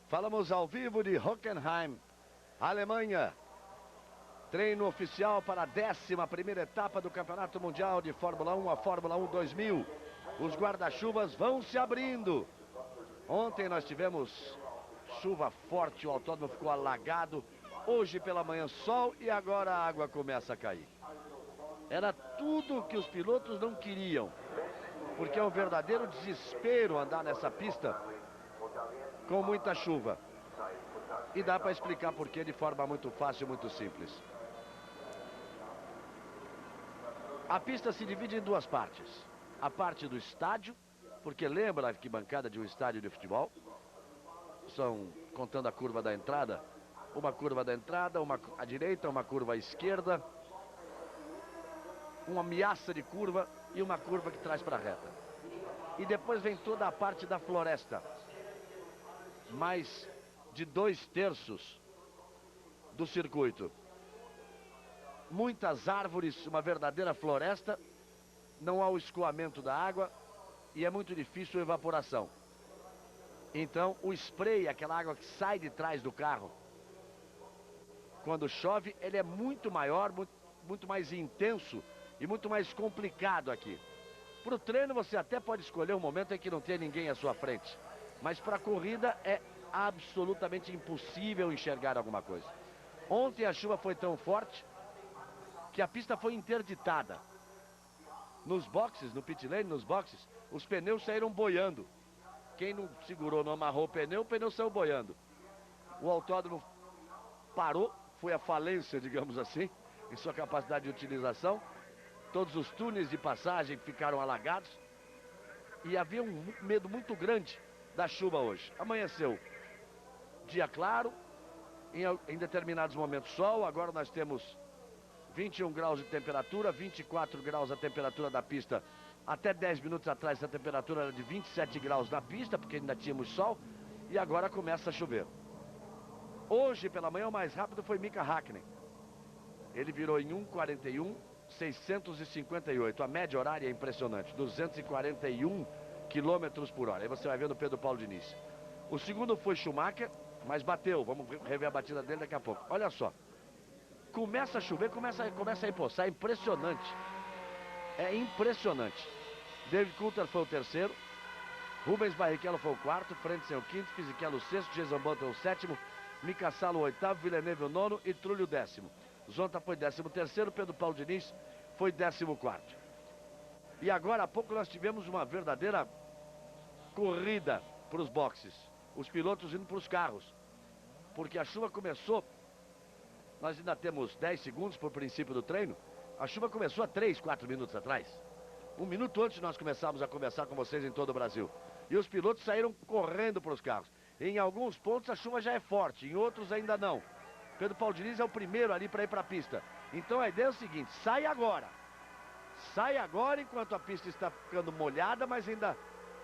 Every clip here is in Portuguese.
Falamos ao vivo de Hockenheim, Alemanha. Treino oficial para a 11ª etapa do Campeonato Mundial de Fórmula 1, a Fórmula 1 2000. Os guarda-chuvas vão se abrindo. Ontem nós tivemos chuva forte, o autódromo ficou alagado. Hoje pela manhã sol e agora a água começa a cair. Era tudo que os pilotos não queriam, porque é um verdadeiro desespero andar nessa pista com muita chuva. E dá para explicar por que de forma muito fácil e muito simples. A pista se divide em duas partes. A parte do estádio, porque lembra a arquibancada de um estádio de futebol? São, contando a curva da entrada, uma curva da entrada, uma à direita, uma curva à esquerda, uma ameaça de curva e uma curva que traz para a reta. E depois vem toda a parte da floresta. Mais de 2/3 do circuito. Muitas árvores, uma verdadeira floresta. Não há o escoamento da água e é muito difícil a evaporação. Então o spray, aquela água que sai de trás do carro, quando chove, ele é muito maior, muito mais intenso e muito mais complicado aqui. Para o treino você até pode escolher um momento em que não tem ninguém à sua frente, mas para a corrida é absolutamente impossível enxergar alguma coisa. Ontem a chuva foi tão forte que a pista foi interditada. Nos boxes, no pit lane, nos boxes, os pneus saíram boiando. Quem não segurou, não amarrou o pneu saiu boiando. O autódromo parou, foi à falência, digamos assim, em sua capacidade de utilização. Todos os túneis de passagem ficaram alagados. E havia um medo muito grande da chuva hoje. Amanheceu dia claro, em determinados momentos sol. Agora nós temos 21 graus de temperatura, 24 graus a temperatura da pista. Até 10 minutos atrás a temperatura era de 27 graus na pista, porque ainda tínhamos sol. E agora começa a chover. Hoje pela manhã o mais rápido foi Mika Hakkinen. Ele virou em 1:41.658. A média horária é impressionante, 241 km por hora. Aí você vai ver no Pedro Paulo Diniz. O segundo foi Schumacher, mas bateu. Vamos rever a batida dele daqui a pouco. Olha só. Começa a chover, começa a empoçar. É impressionante. É impressionante. David Coulthard foi o terceiro. Rubens Barrichello foi o quarto. Frentzen o quinto. Fisichella o sexto. Jason Button o sétimo. Mika Salo o oitavo. Villeneuve o nono. E Trulli o 10º. Zonta foi 13º. Pedro Paulo Diniz foi 14º. E agora há pouco nós tivemos uma verdadeira corrida para os boxes. Os pilotos indo para os carros. Porque a chuva começou. Nós ainda temos 10 segundos para o princípio do treino. A chuva começou há 3, 4 minutos atrás. 1 minuto antes nós começamos a conversar com vocês em todo o Brasil. E os pilotos saíram correndo para os carros. Em alguns pontos a chuva já é forte, em outros ainda não. Pedro Paulo Diniz é o primeiro ali para ir para a pista. Então a ideia é o seguinte, sai agora. Sai agora enquanto a pista está ficando molhada, mas ainda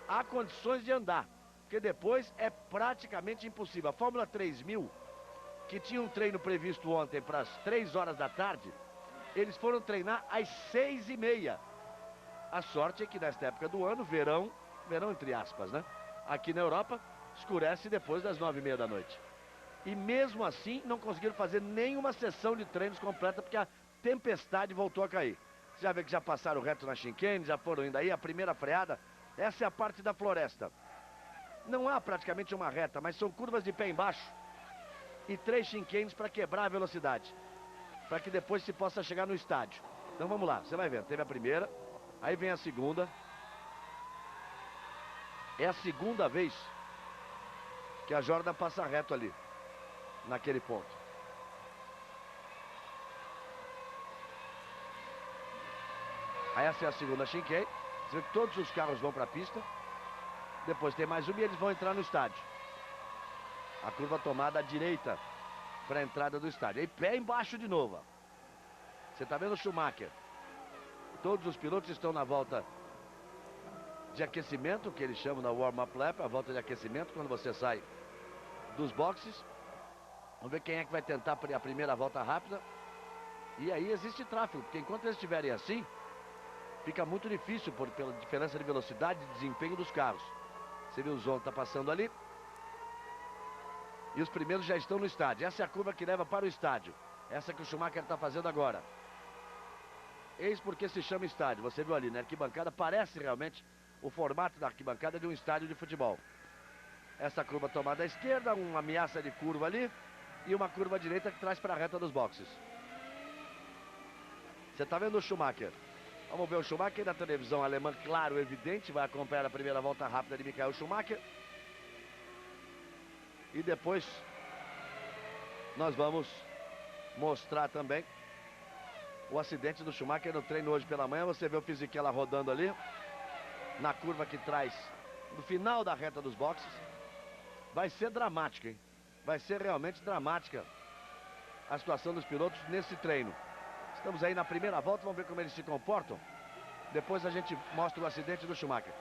há condições de andar. Porque depois é praticamente impossível. A Fórmula 3000, que tinha um treino previsto ontem para as 3 horas da tarde, eles foram treinar às 6:30. A sorte é que nesta época do ano, verão entre aspas, né? Aqui na Europa, escurece depois das 9:30 da noite. E mesmo assim, não conseguiram fazer nenhuma sessão de treinos completa, porque a tempestade voltou a cair. Você já vê que já passaram reto na chicane, já foram indo aí, a primeira freada. Essa é a parte da floresta. Não há praticamente uma reta, mas são curvas de pé embaixo. E 3 chicanes para quebrar a velocidade. Para que depois se possa chegar no estádio. Então vamos lá, você vai ver. Teve a primeira, aí vem a segunda. É a segunda vez que a Jordan passa reto ali, naquele ponto. Aí essa é a segunda chicane. Você vê que todos os carros vão para a pista. Depois tem mais uma e eles vão entrar no estádio. A curva tomada à direita para a entrada do estádio. Aí pé embaixo de novo. Você está vendo o Schumacher. Todos os pilotos estão na volta de aquecimento, que eles chamam na warm-up lap, a volta de aquecimento, quando você sai dos boxes. Vamos ver quem é que vai tentar a primeira volta rápida. E aí existe tráfego, porque enquanto eles estiverem assim, fica muito difícil pela diferença de velocidade e desempenho dos carros. Você viu o Zonta passando ali. E os primeiros já estão no estádio. Essa é a curva que leva para o estádio. Essa que o Schumacher está fazendo agora. Eis porque se chama estádio. Você viu ali, né? Arquibancada parece realmente o formato da arquibancada de um estádio de futebol. Essa curva tomada à esquerda, uma ameaça de curva ali e uma curva à direita que traz para a reta dos boxes. Você está vendo o Schumacher? Vamos ver o Schumacher na televisão alemã, claro, evidente. Vai acompanhar a primeira volta rápida de Michael Schumacher. E depois nós vamos mostrar também o acidente do Schumacher no treino hoje pela manhã. Você vê o Fisichella rodando ali na curva que traz no final da reta dos boxes. Vai ser dramática, hein? Vai ser realmente dramática a situação dos pilotos nesse treino. Estamos aí na primeira volta, vamos ver como eles se comportam. Depois a gente mostra o acidente do Schumacher.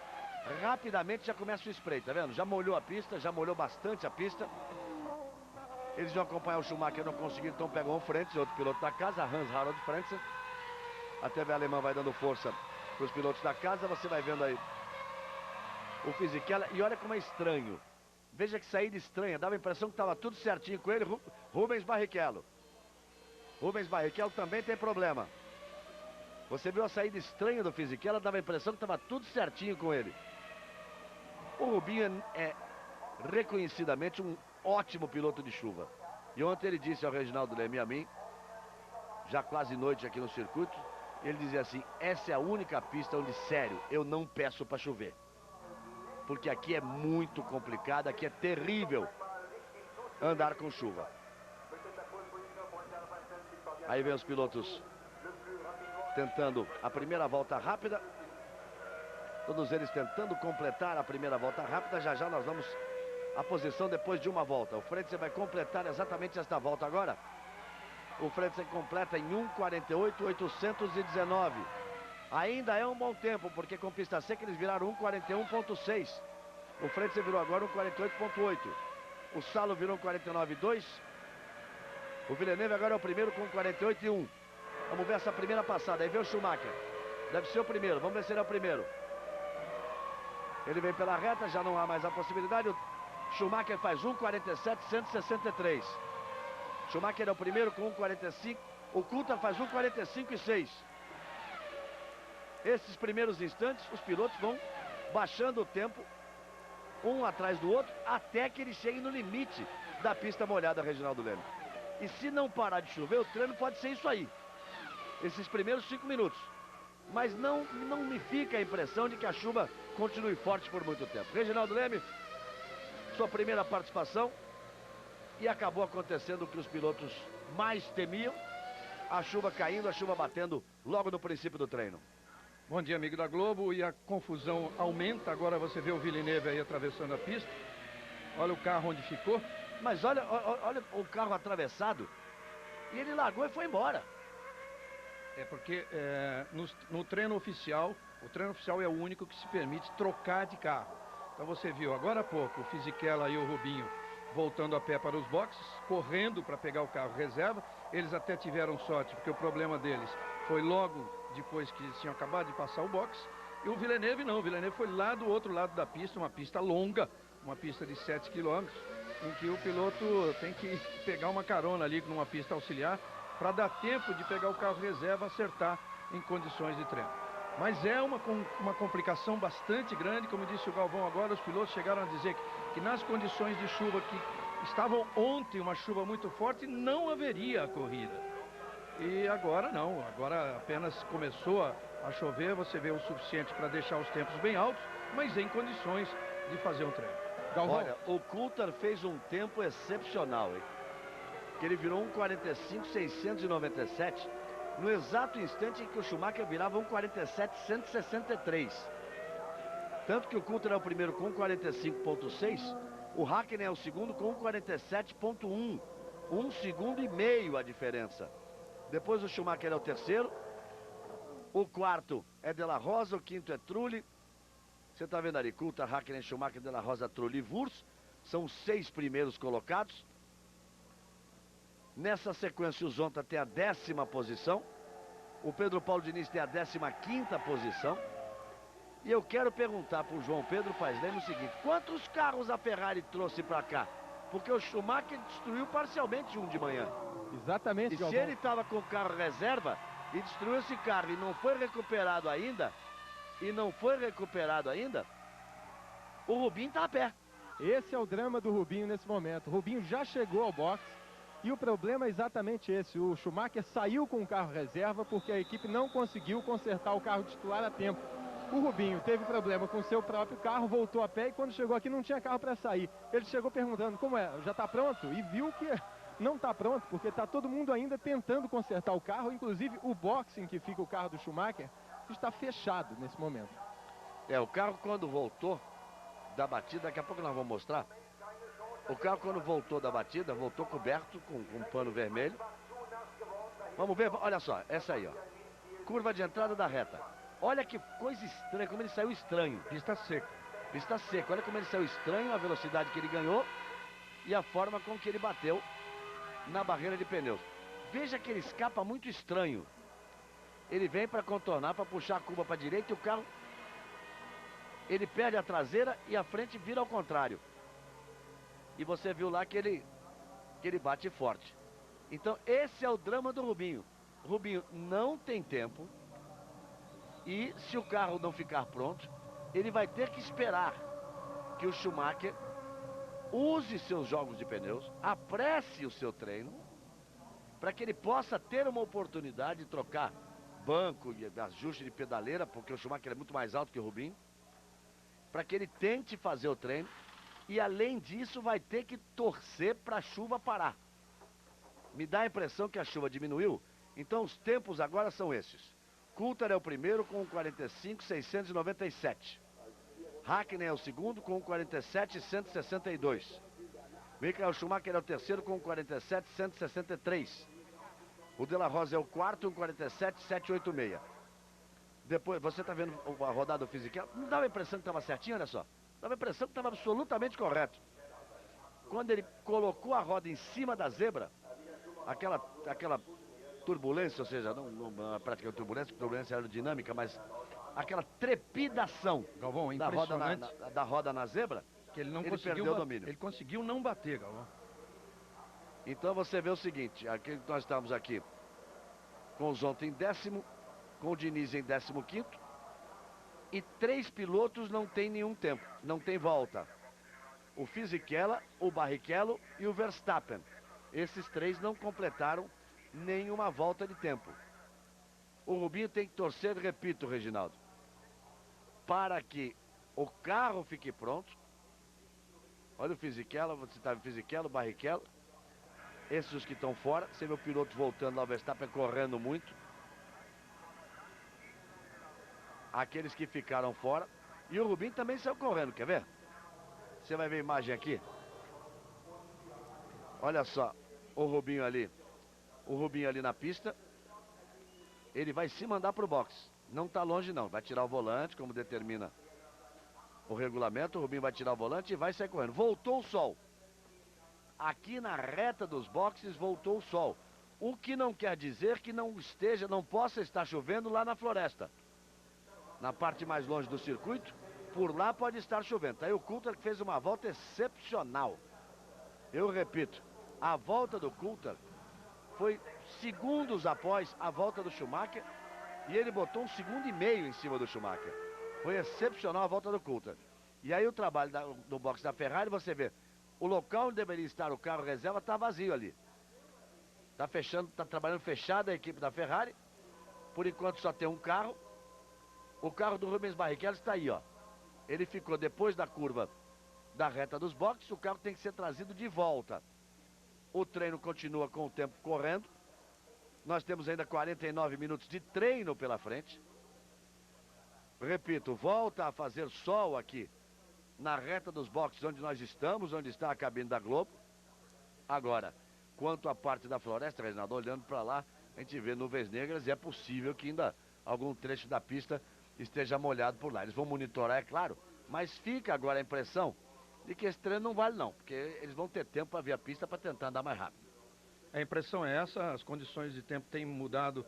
Rapidamente já começa o spray, tá vendo? Já molhou a pista, já molhou bastante a pista. Eles vão acompanhar o Schumacher, não conseguiram, então pegam o Frentzen, outro piloto da casa, Hans-Harald Frentzen. A TV alemã vai dando força para os pilotos da casa. Você vai vendo aí o Fisichella. E olha como é estranho. Veja que saída estranha. Dava a impressão que estava tudo certinho com ele. Rubens Barrichello. Rubens Barrichello também tem problema. Você viu a saída estranha do Fisichella. Dava a impressão que estava tudo certinho com ele. O Rubinho é reconhecidamente um ótimo piloto de chuva. E ontem ele disse ao Reginaldo Leme e a mim, já quase noite aqui no circuito, ele dizia assim: essa é a única pista onde, sério, eu não peço para chover. Porque aqui é muito complicado, aqui é terrível andar com chuva. Aí vem os pilotos tentando a primeira volta rápida. Todos eles tentando completar a primeira volta rápida. Já já nós vamos à posição depois de uma volta. O Frentzen vai completar exatamente esta volta agora. O Frentzen completa em 1:48.819. Ainda é um bom tempo, porque com pista seca eles viraram 1:41.6. O Frentzen virou agora 1:48.8. O Salo virou 1:49.2. O Villeneuve agora é o primeiro com 1:48.1. Vamos ver essa primeira passada. Aí vem o Schumacher. Deve ser o primeiro. Vamos ver se ele é o primeiro. Ele vem pela reta, já não há mais a possibilidade. O Schumacher faz 1:47.163. Schumacher é o primeiro com 1:45. O Coulthard faz 1:45.6. Esses primeiros instantes, os pilotos vão baixando o tempo, um atrás do outro, até que eles cheguem no limite da pista molhada, Reginaldo Leme. E se não parar de chover, o treino pode ser isso aí. Esses primeiros 5 minutos. Mas não me fica a impressão de que a chuva continue forte por muito tempo. Reginaldo Leme, sua primeira participação. E acabou acontecendo o que os pilotos mais temiam. A chuva caindo, a chuva batendo logo no princípio do treino. Bom dia, amigo da Globo. E a confusão aumenta. Agora você vê o Villeneuve aí atravessando a pista. Olha o carro onde ficou. Mas olha o carro atravessado. E ele largou e foi embora. É porque no treino oficial, o treino oficial é o único que se permite trocar de carro. Então você viu agora há pouco o Fisichella e o Rubinho voltando a pé para os boxes, correndo para pegar o carro reserva. Eles até tiveram sorte, porque o problema deles foi logo depois que eles tinham acabado de passar o box. E o Villeneuve não, o Villeneuve foi lá do outro lado da pista, uma pista longa, uma pista de 7 km, em que o piloto tem que pegar uma carona ali numa pista auxiliar, para dar tempo de pegar o carro reserva, acertar em condições de treino. Mas é uma complicação bastante grande, como disse o Galvão agora, os pilotos chegaram a dizer que nas condições de chuva que estavam ontem, uma chuva muito forte, não haveria a corrida. E agora não, agora apenas começou a chover, você vê o suficiente para deixar os tempos bem altos, mas em condições de fazer um treino. Galvão. Olha, o Coulthard fez um tempo excepcional, hein? Que ele virou 1:47.697 no exato instante em que o Schumacher virava 1:47.163. Tanto que o Coulthard é o primeiro com 1:45.6, o Hakkinen é o segundo com 1:47.1. 1,5 segundos a diferença. Depois o Schumacher é o terceiro, o quarto é De La Rosa, o quinto é Trulli. Você está vendo ali, Coulthard, Hakkinen, Schumacher, De La Rosa, Trulli e Wurz. São os 6 primeiros colocados. Nessa sequência, o Zonta tem a 10ª posição. O Pedro Paulo Diniz tem a 15ª posição. E eu quero perguntar para o João Pedro Paes Leme o seguinte: quantos carros a Ferrari trouxe para cá Porque o Schumacher destruiu parcialmente um de manhã. Exatamente, E Galvão. se ele estava com o carro reserva e destruiu esse carro e não foi recuperado ainda, o Rubinho tá a pé. Esse é o drama do Rubinho nesse momento. O Rubinho já chegou ao box e o problema é exatamente esse. O Schumacher saiu com o carro reserva porque a equipe não conseguiu consertar o carro titular a tempo. O Rubinho teve problema com o seu próprio carro, voltou a pé e quando chegou aqui não tinha carro para sair. Ele chegou perguntando como é, já está pronto? E viu que não está pronto porque está todo mundo ainda tentando consertar o carro, inclusive o box em que fica o carro do Schumacher está fechado nesse momento. O carro quando voltou da batida, daqui a pouco nós vamos mostrar. O carro quando voltou da batida, voltou coberto com um pano vermelho. Vamos ver, olha só, essa aí, ó. Curva de entrada da reta. Olha que coisa estranha, como ele saiu estranho. Pista seca. Pista seca, olha como ele saiu estranho, a velocidade que ele ganhou e a forma com que ele bateu na barreira de pneus. Veja que ele escapa muito estranho. Ele vem para contornar, para puxar a curva para a direita e o carro... Ele perde a traseira e a frente vira ao contrário. E você viu lá que ele bate forte. Então esse é o drama do Rubinho. O Rubinho não tem tempo. E se o carro não ficar pronto, ele vai ter que esperar que o Schumacher use seus jogos de pneus, apresse o seu treino, para que ele possa ter uma oportunidade de trocar banco e ajuste de pedaleira, porque o Schumacher é muito mais alto que o Rubinho, para que ele tente fazer o treino e além disso vai ter que torcer para a chuva parar. Me dá a impressão que a chuva diminuiu, então os tempos agora são esses. Coulthard é o primeiro com 45.697. Hakkinen é o segundo com 47.162. Michael Schumacher é o terceiro com 47.163. O De La Rosa é o quarto com 47.786. Depois, você está vendo a rodada do Fisichella? Não dava a impressão que estava certinho, olha só. Dava a impressão que estava absolutamente correto. Quando ele colocou a roda em cima da zebra, aquela turbulência, ou seja, não é praticamente turbulência, porque turbulência aerodinâmica, mas aquela trepidação Galvão, da roda na zebra, que ele perdeu o domínio. Ele conseguiu não bater, Galvão. Então você vê o seguinte, aqui nós estamos aqui com o Zonta em décimo, com o Diniz em 15º, e 3 pilotos não tem nenhum tempo, não tem volta. O Fisichella, o Barrichello e o Verstappen. Esses 3 não completaram nenhuma volta de tempo. O Rubinho tem que torcer, repito, Reginaldo, para que o carro fique pronto. Olha o Fisichella, vou citar o Fisichella, o Barrichello. Esses os que estão fora. Você vê o piloto voltando lá, o Verstappen correndo muito. Aqueles que ficaram fora. E o Rubinho também saiu correndo, quer ver? Você vai ver a imagem aqui. Olha só, o Rubinho ali na pista. Ele vai se mandar para o box. Não está longe não, vai tirar o volante, como determina o regulamento. O Rubinho vai tirar o volante e vai sair correndo. Voltou o sol. Aqui na reta dos boxes voltou o sol. O que não quer dizer que não possa estar chovendo lá na floresta. Na parte mais longe do circuito, por lá pode estar chovendo. Tá aí o Coulthard que fez uma volta excepcional. Eu repito, a volta do Coulthard foi segundos após a volta do Schumacher e ele botou 1,5 segundos em cima do Schumacher. Foi excepcional a volta do Coulthard. E aí o trabalho do box da Ferrari, você vê, o local onde deveria estar o carro reserva está vazio ali. Está trabalhando fechada a equipe da Ferrari. Por enquanto só tem um carro. O carro do Rubens Barrichello está aí, ó. Ele ficou depois da curva da reta dos boxes, o carro tem que ser trazido de volta. O treino continua com o tempo correndo. Nós temos ainda 49 minutos de treino pela frente. Repito, volta a fazer sol aqui na reta dos boxes onde nós estamos, onde está a cabine da Globo. Agora, quanto à parte da floresta, Reginaldo, olhando para lá, a gente vê nuvens negras e é possível que ainda algum trecho da pista esteja molhado por lá. Eles vão monitorar, é claro, mas fica agora a impressão de que esse treino não vale não, porque eles vão ter tempo para ver a pista para tentar andar mais rápido. A impressão é essa, as condições de tempo têm mudado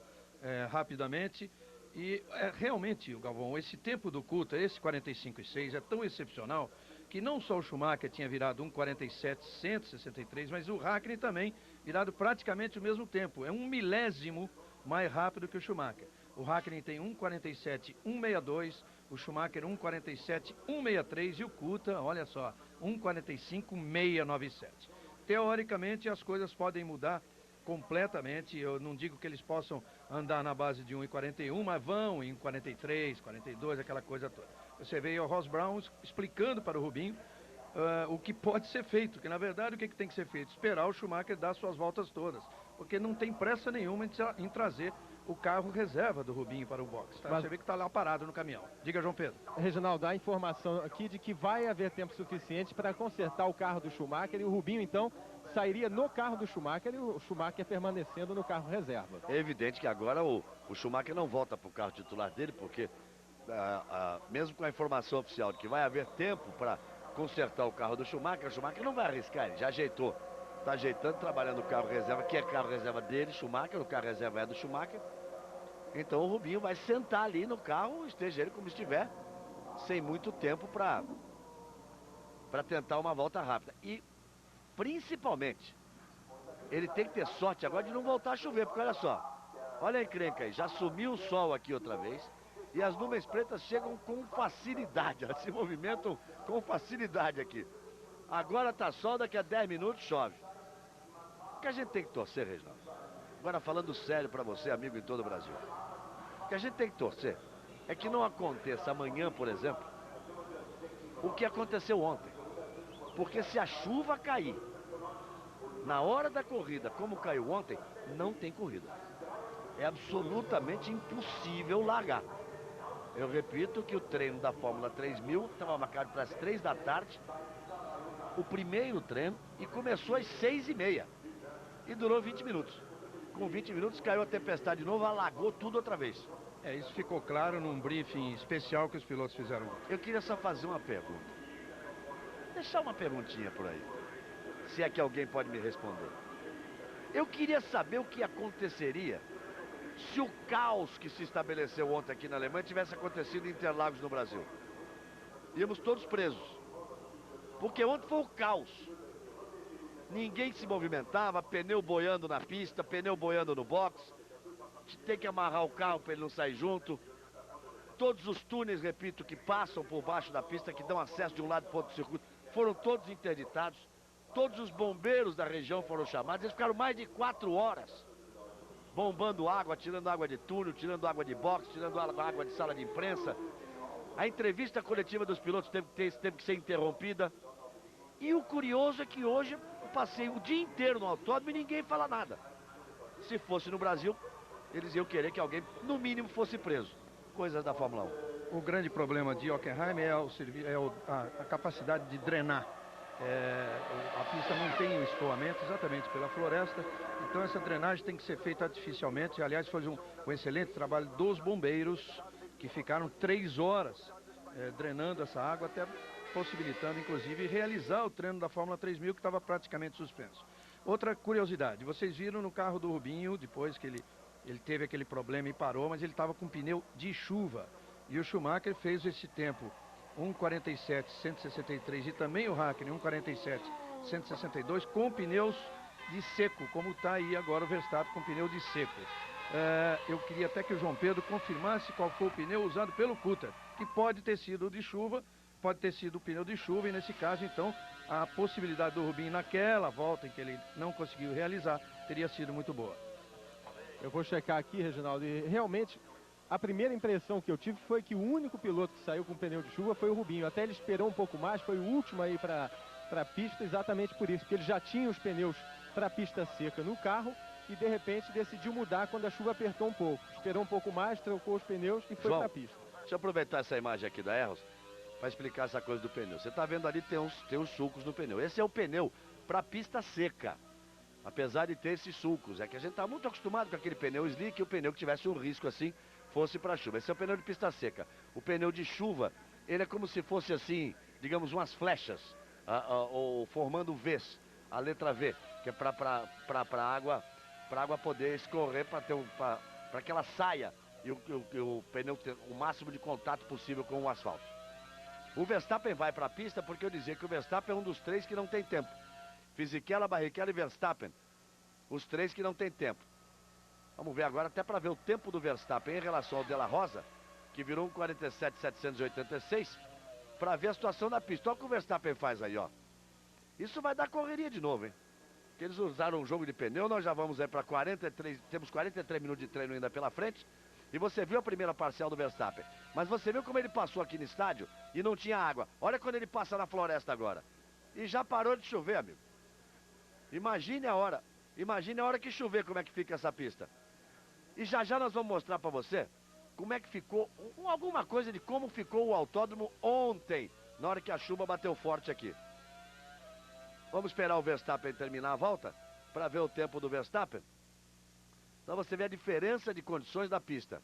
rapidamente e realmente, Galvão, esse tempo do Coulthard, esse 45,6 é tão excepcional que que não só o Schumacher tinha virado 1:47,163, mas o Hakkinen também virado praticamente o mesmo tempo. É 1 milésimo mais rápido que o Schumacher. O Hakkinen tem 1:47,162, o Schumacher 1:47,163 e o Kuta, olha só, 1:45,697. Teoricamente as coisas podem mudar completamente. Eu não digo que eles possam andar na base de 1:41, mas vão em 43, 42, aquela coisa toda. Você vê o Ross Brown explicando para o Rubinho o que pode ser feito, que na verdade o que tem que ser feito? Esperar o Schumacher dar suas voltas todas, porque não tem pressa nenhuma em trazer o carro reserva do Rubinho para o box. Tá? Você vê que está lá parado no caminhão. Diga, João Pedro. Reginaldo, dá a informação aqui de que vai haver tempo suficiente para consertar o carro do Schumacher e o Rubinho, então, sairia no carro do Schumacher e o Schumacher permanecendo no carro reserva. É evidente que agora o Schumacher não volta para o carro titular dele, porque mesmo com a informação oficial de que vai haver tempo para consertar o carro do Schumacher, o Schumacher não vai arriscar, ele já ajeitou. Está ajeitando, trabalhando no carro reserva, que é carro reserva dele, Schumacher, o carro reserva é do Schumacher. Então o Rubinho vai sentar ali no carro, esteja ele como estiver, sem muito tempo para tentar uma volta rápida. E, principalmente, ele tem que ter sorte agora de não voltar a chover, porque olha só, olha a encrenca aí, já sumiu o sol aqui outra vez, e as nuvens pretas chegam com facilidade, elas se movimentam com facilidade aqui. Agora tá sol, daqui a 10 minutos chove. O que a gente tem que torcer, Reginaldo? Agora falando sério para você, amigo em todo o Brasil. O que a gente tem que torcer é que não aconteça amanhã, por exemplo, o que aconteceu ontem. Porque se a chuva cair na hora da corrida, como caiu ontem, não tem corrida. É absolutamente impossível largar. Eu repito que o treino da Fórmula 3000 estava marcado para as 3 da tarde, o primeiro treino, e começou às 6h30. E durou 20 minutos. Com 20 minutos caiu a tempestade de novo, alagou tudo outra vez. Isso ficou claro num briefing especial que os pilotos fizeram. Eu queria só fazer uma pergunta. Deixar uma perguntinha por aí. Se é que alguém pode me responder. Eu queria saber o que aconteceria se o caos que se estabeleceu ontem aqui na Alemanha tivesse acontecido em Interlagos, no Brasil. Íamos todos presos. Porque ontem foi o caos. Ninguém se movimentava, pneu boiando na pista, pneu boiando no box. Tem que amarrar o carro para ele não sair junto. Todos os túneis, repito, que passam por baixo da pista, que dão acesso de um lado para o outro do circuito, foram todos interditados. Todos os bombeiros da região foram chamados. Eles ficaram mais de 4 horas bombando água, tirando água de túnel, tirando água de box, tirando água de sala de imprensa. A entrevista coletiva dos pilotos teve que ser interrompida. E o curioso é que hoje eu passei o dia inteiro no autódromo e ninguém fala nada. Se fosse no Brasil, eles iam querer que alguém, no mínimo, fosse preso. Coisas da Fórmula 1. O grande problema de Hockenheim é a capacidade de drenar. A pista não tem o escoamento exatamente pela floresta, então essa drenagem tem que ser feita artificialmente. Aliás, foi um excelente trabalho dos bombeiros, que ficaram 3 horas drenando essa água, até possibilitando, inclusive, realizar o treino da Fórmula 3000, que estava praticamente suspenso. Outra curiosidade, vocês viram no carro do Rubinho, depois que ele teve aquele problema e parou, mas ele estava com pneu de chuva. E o Schumacher fez esse tempo 1:47,163 e também o Hakkinen 1:47,162 com pneus de seco, como está aí agora o Verstappen com pneu de seco. Eu queria até que o João Pedro confirmasse qual foi o pneu usado pelo Kuta, que pode ter sido de chuva, pode ter sido o pneu de chuva, e nesse caso, então, a possibilidade do Rubinho naquela volta em que ele não conseguiu realizar, teria sido muito boa. Eu vou checar aqui, Reginaldo, e realmente a primeira impressão que eu tive foi que o único piloto que saiu com pneu de chuva foi o Rubinho. Até ele esperou um pouco mais, foi o último aí para a pista, exatamente por isso, porque ele já tinha os pneus para a pista seca no carro e de repente decidiu mudar quando a chuva apertou um pouco. Esperou um pouco mais, trocou os pneus e foi para a pista. Deixa eu aproveitar essa imagem aqui da Erros para explicar essa coisa do pneu. Você está vendo ali, tem uns sulcos no pneu. Esse é o pneu para pista seca. Apesar de ter esses sulcos, é que a gente está muito acostumado com aquele pneu slick, o pneu que tivesse um risco assim, fosse para chuva. Esse é o pneu de pista seca. O pneu de chuva, ele é como se fosse assim, digamos, umas flechas, ou formando Vs, a letra V, que é para a água poder escorrer, para que ela saia e o pneu ter o máximo de contato possível com o asfalto. O Verstappen vai para a pista porque eu dizia que o Verstappen é um dos 3 que não tem tempo. Fisichella, Barrichello e Verstappen. Os 3 que não tem tempo. Vamos ver agora até para ver o tempo do Verstappen em relação ao De La Rosa, que virou um 47.786, para ver a situação da pista. Olha o que o Verstappen faz aí, ó. Isso vai dar correria de novo, hein? Porque eles usaram um jogo de pneu, nós já vamos aí para 43, temos 43 minutos de treino ainda pela frente. E você viu a primeira parcial do Verstappen. Mas você viu como ele passou aqui no estádio e não tinha água. Olha quando ele passa na floresta agora. E já parou de chover, amigo. Imagine a hora que chover como é que fica essa pista. E já já nós vamos mostrar para você como é que ficou, alguma coisa de como ficou o autódromo ontem, na hora que a chuva bateu forte aqui. Vamos esperar o Verstappen terminar a volta para ver o tempo do Verstappen. Então você vê a diferença de condições da pista.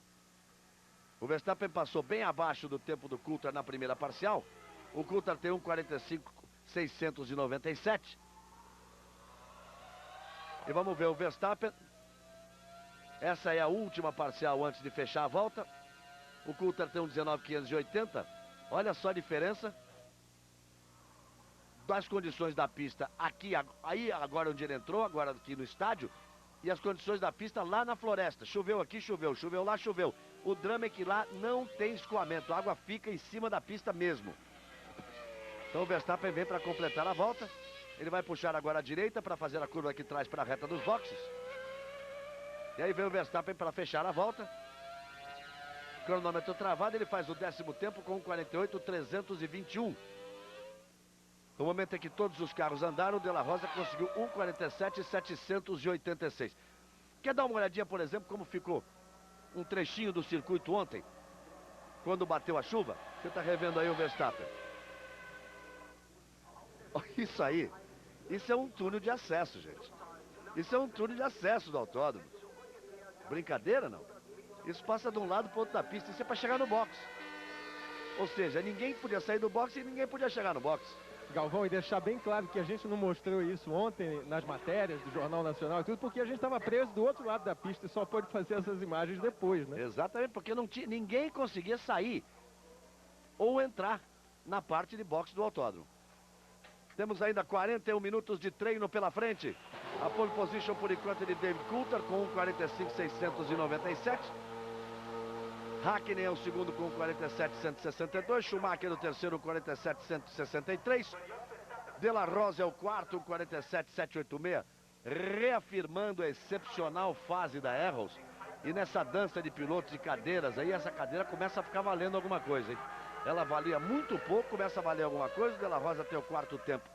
O Verstappen passou bem abaixo do tempo do Coulthard na primeira parcial. O Coulthard tem 1:45.697. E vamos ver o Verstappen. Essa é a última parcial antes de fechar a volta. O Coulthard tem 1:19.580. Olha só a diferença das condições da pista aqui, aí agora onde ele entrou, agora aqui no estádio, e as condições da pista lá na floresta. Choveu aqui, choveu, choveu lá, choveu. O drama é que lá não tem escoamento, a água fica em cima da pista mesmo. Então o Verstappen vem para completar a volta. Ele vai puxar agora à direita para fazer a curva aqui atrás para a reta dos boxes. E aí vem o Verstappen para fechar a volta. Cronômetro travado, ele faz o 10º tempo com 1:48.321. No momento em que todos os carros andaram, o De La Rosa conseguiu 1:47.786. Quer dar uma olhadinha, por exemplo, como ficou um trechinho do circuito ontem, quando bateu a chuva? Você está revendo aí o Verstappen. Isso aí, isso é um túnel de acesso, gente. Isso é um túnel de acesso do autódromo. Brincadeira, não? Isso passa de um lado para o outro da pista, isso é para chegar no box. Ou seja, ninguém podia sair do box e ninguém podia chegar no box. Galvão, e deixar bem claro que a gente não mostrou isso ontem nas matérias do Jornal Nacional e tudo, porque a gente estava preso do outro lado da pista e só pôde fazer essas imagens depois, né? Exatamente, porque não tinha, ninguém conseguia sair ou entrar na parte de boxe do autódromo. Temos ainda 41 minutos de treino pela frente. A pole position por enquanto é de David Coulthard com 1:45.697. Hakkinen é o segundo com 1:47.162. Schumacher é o terceiro, 1:47.163. De La Rosa é o quarto, 1:47.786. Reafirmando a excepcional fase da Arrows. E nessa dança de pilotos e cadeiras aí, essa cadeira começa a ficar valendo alguma coisa, hein? Ela valia muito pouco, começa a valer alguma coisa. O De La Rosa tem o quarto tempo.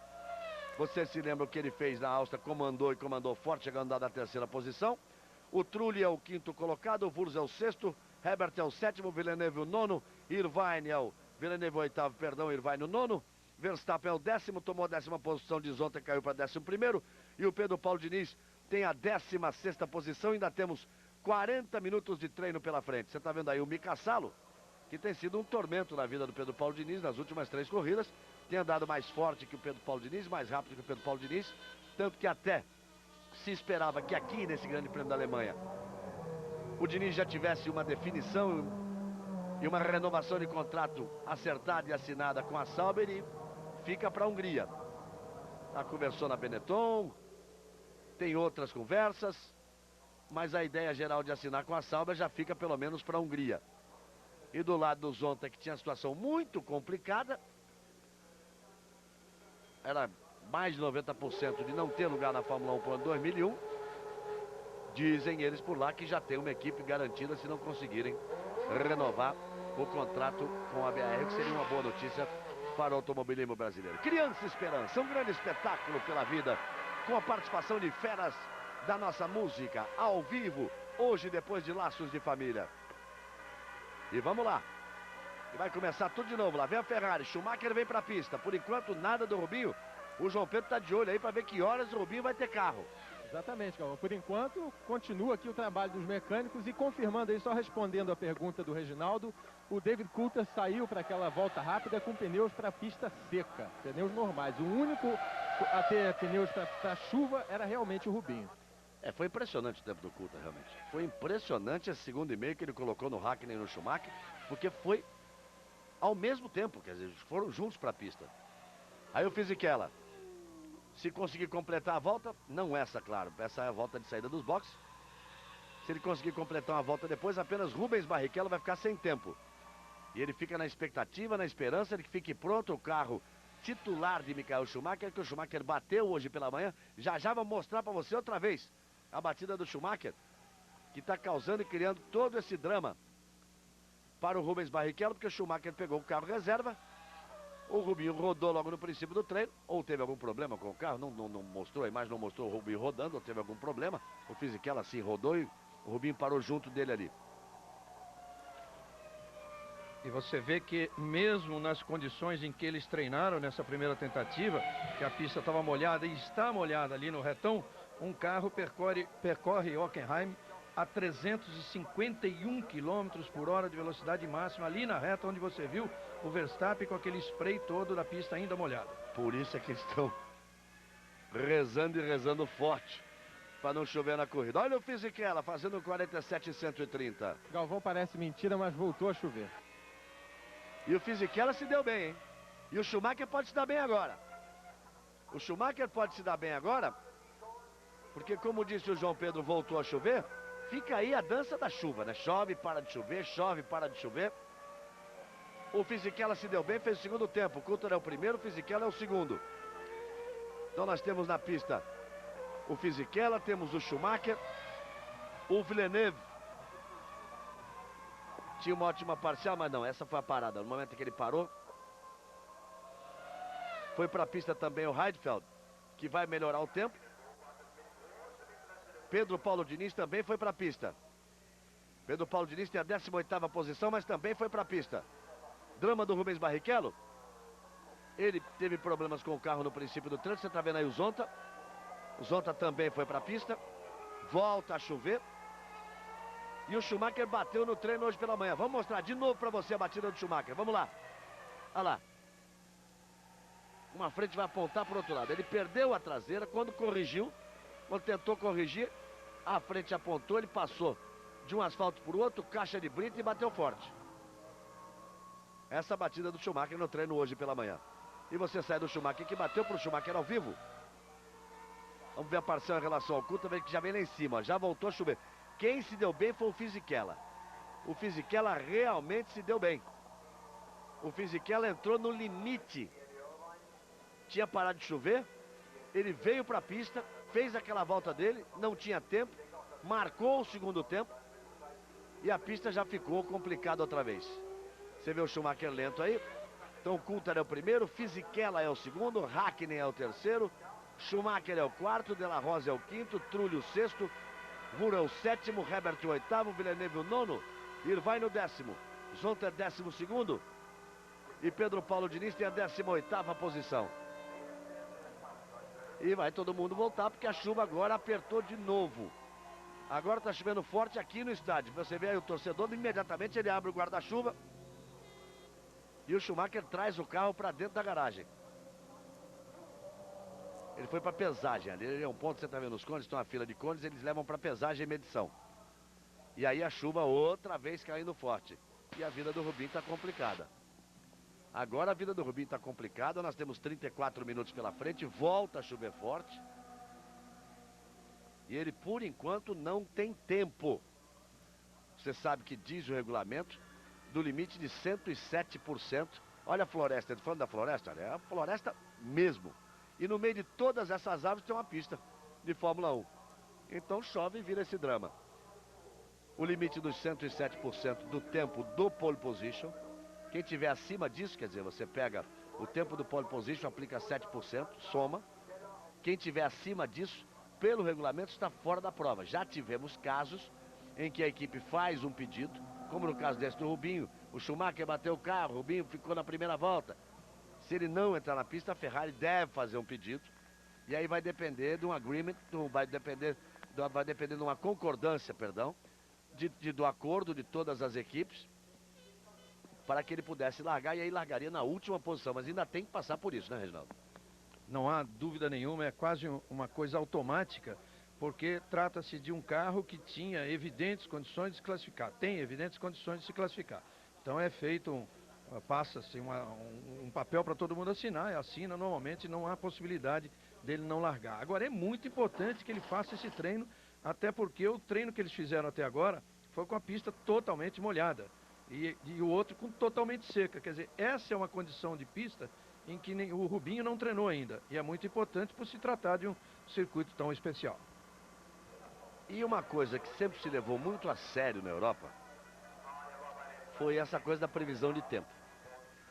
Você se lembra o que ele fez na Áustria, comandou forte, chegando da terceira posição. O Trulli é o quinto colocado, o Wurz é o sexto, Herbert é o sétimo, Villeneuve o nono, Irvine é o oitavo, Irvine o nono. Verstappen é o 10º, tomou a 10ª posição de Zonta, caiu para 11º. E o Pedro Paulo Diniz tem a 16ª posição, ainda temos 40 minutos de treino pela frente. Você está vendo aí o Mika Salo, que tem sido um tormento na vida do Pedro Paulo Diniz nas últimas 3 corridas. Tem andado mais forte que o Pedro Paulo Diniz, mais rápido que o Pedro Paulo Diniz. Tanto que até se esperava que aqui nesse Grande Prêmio da Alemanha o Diniz já tivesse uma definição e uma renovação de contrato acertada e assinada com a Sauber e fica para a Hungria. Já conversou na Benetton, tem outras conversas, mas a ideia geral de assinar com a Sauber já fica pelo menos para a Hungria. E do lado do Zonta, que tinha a situação muito complicada, era mais de 90% de não ter lugar na Fórmula 1 para o ano 2001. Dizem eles por lá que já tem uma equipe garantida se não conseguirem renovar o contrato com a BAR, que seria uma boa notícia para o automobilismo brasileiro. Criança Esperança, um grande espetáculo pela vida, com a participação de feras da nossa música, ao vivo, hoje depois de Laços de Família. E vamos lá. E vai começar tudo de novo. Lá vem a Ferrari. Schumacher vem para a pista. Por enquanto, nada do Rubinho. O João Pedro está de olho aí para ver que horas o Rubinho vai ter carro. Exatamente, Galvão. Por enquanto, continua aqui o trabalho dos mecânicos e confirmando aí, só respondendo a pergunta do Reginaldo, o David Coulthard saiu para aquela volta rápida com pneus para pista seca, pneus normais. O único a ter pneus para chuva era realmente o Rubinho. Foi impressionante o tempo do Coulthard, realmente. Foi impressionante esse segundo e meio que ele colocou no Hakkinen e no Schumacher, porque foi ao mesmo tempo, quer dizer, foram juntos para a pista. Aí o Fisichella, se conseguir completar a volta, não essa, claro, essa é a volta de saída dos boxes. Se ele conseguir completar uma volta depois, apenas Rubens Barrichello vai ficar sem tempo. E ele fica na expectativa, na esperança de que fique pronto o carro titular de Michael Schumacher, que o Schumacher bateu hoje pela manhã. Já vou mostrar para você outra vez a batida do Schumacher, que está causando e criando todo esse drama para o Rubens Barrichello, porque o Schumacher pegou o carro reserva. O Rubinho rodou logo no princípio do treino, ou teve algum problema com o carro, não mostrou, a imagem não mostrou o Rubinho rodando, ou teve algum problema. O Fisichella assim rodou e o Rubinho parou junto dele ali. E você vê que mesmo nas condições em que eles treinaram nessa primeira tentativa, que a pista estava molhada e está molhada ali no retão, um carro percorre Hockenheim a 351 km por hora de velocidade máxima, ali na reta onde você viu o Verstappen com aquele spray todo da pista ainda molhada. Por isso é que eles estão rezando e rezando forte para não chover na corrida. Olha o Fisichella fazendo 47,130. Galvão, parece mentira, mas voltou a chover. E o Fisichella se deu bem, hein? E o Schumacher pode se dar bem agora. O Schumacher pode se dar bem agora, porque como disse o João Pedro, voltou a chover. Fica aí a dança da chuva, né? Chove, para de chover, chove, para de chover. O Fisichella se deu bem, fez o segundo tempo. O Coulthard é o primeiro, o Fisichella é o segundo. Então nós temos na pista o Fisichella, temos o Schumacher, o Villeneuve. Tinha uma ótima parcial, mas não, essa foi a parada. No momento em que ele parou, foi para a pista também o Heidfeld, que vai melhorar o tempo. Pedro Paulo Diniz também foi para a pista. Pedro Paulo Diniz tem a 18ª posição, mas também foi para a pista. Drama do Rubens Barrichello. Ele teve problemas com o carro no princípio do treino. Você está vendo aí o Zonta. O Zonta também foi para a pista. Volta a chover. E o Schumacher bateu no treino hoje pela manhã. Vamos mostrar de novo para você a batida do Schumacher. Vamos lá. Olha lá. Uma frente vai apontar para o outro lado. Ele perdeu a traseira quando corrigiu. Quando tentou corrigir, a frente apontou. Ele passou de um asfalto para o outro, caixa de brita e bateu forte. Essa batida do Schumacher no treino hoje pela manhã. E você sai do Schumacher que bateu para o Schumacher ao vivo. Vamos ver a parcial em relação ao Coulthard, que já vem lá em cima. Já voltou a chover. Quem se deu bem foi o Fisichella. O Fisichella realmente se deu bem. O Fisichella entrou no limite. Tinha parado de chover. Ele veio para a pista, fez aquela volta dele, não tinha tempo, marcou o segundo tempo e a pista já ficou complicada outra vez. Você vê o Schumacher lento aí. Então o Coulthard é o primeiro, Fisichella é o segundo, Hakkinen é o terceiro, Schumacher é o quarto, De La Rosa é o quinto, Trulli o sexto, Ruhr é o sétimo, Herbert o oitavo, Villeneuve o nono, Irvine o décimo, Zonta é 12º e Pedro Paulo Diniz tem a 18ª posição. E vai todo mundo voltar porque a chuva agora apertou de novo. Agora está chovendo forte aqui no estádio. Você vê aí o torcedor, imediatamente ele abre o guarda-chuva e o Schumacher traz o carro para dentro da garagem. Ele foi para pesagem. Ali é um ponto, você está vendo os cones, estão uma fila de cones, eles levam para pesagem e medição. E aí a chuva outra vez caindo forte. E a vida do Rubinho está complicada. Agora a vida do Rubinho está complicada, nós temos 34 minutos pela frente, volta a chover forte. E ele, por enquanto, não tem tempo. Você sabe que diz o regulamento do limite de 107%. Olha a floresta, estou falando da floresta, é a floresta mesmo. E no meio de todas essas árvores tem uma pista de Fórmula 1. Então chove e vira esse drama. O limite dos 107% do tempo do pole position. Quem tiver acima disso, quer dizer, você pega o tempo do pole position, aplica 7%, soma. Quem tiver acima disso, pelo regulamento, está fora da prova. Já tivemos casos em que a equipe faz um pedido, como no caso desse do Rubinho. O Schumacher bateu o carro, o Rubinho ficou na primeira volta. Se ele não entrar na pista, a Ferrari deve fazer um pedido. E aí vai depender de um agreement, vai depender de uma concordância, perdão, do acordo de todas as equipes, para que ele pudesse largar, e aí largaria na última posição. Mas ainda tem que passar por isso, né, Reginaldo? Não há dúvida nenhuma, é quase uma coisa automática, porque trata-se de um carro que tinha evidentes condições de se classificar. Tem evidentes condições de se classificar. Então é feito passa-se um papel para todo mundo assinar, e assina normalmente, não há possibilidade dele não largar. Agora é muito importante que ele faça esse treino, até porque o treino que eles fizeram até agora foi com a pista totalmente molhada e o outro totalmente seca. Quer dizer, essa é uma condição de pista em que o Rubinho não treinou ainda, e é muito importante por se tratar de um circuito tão especial. E uma coisa que sempre se levou muito a sério na Europa foi essa coisa da previsão de tempo.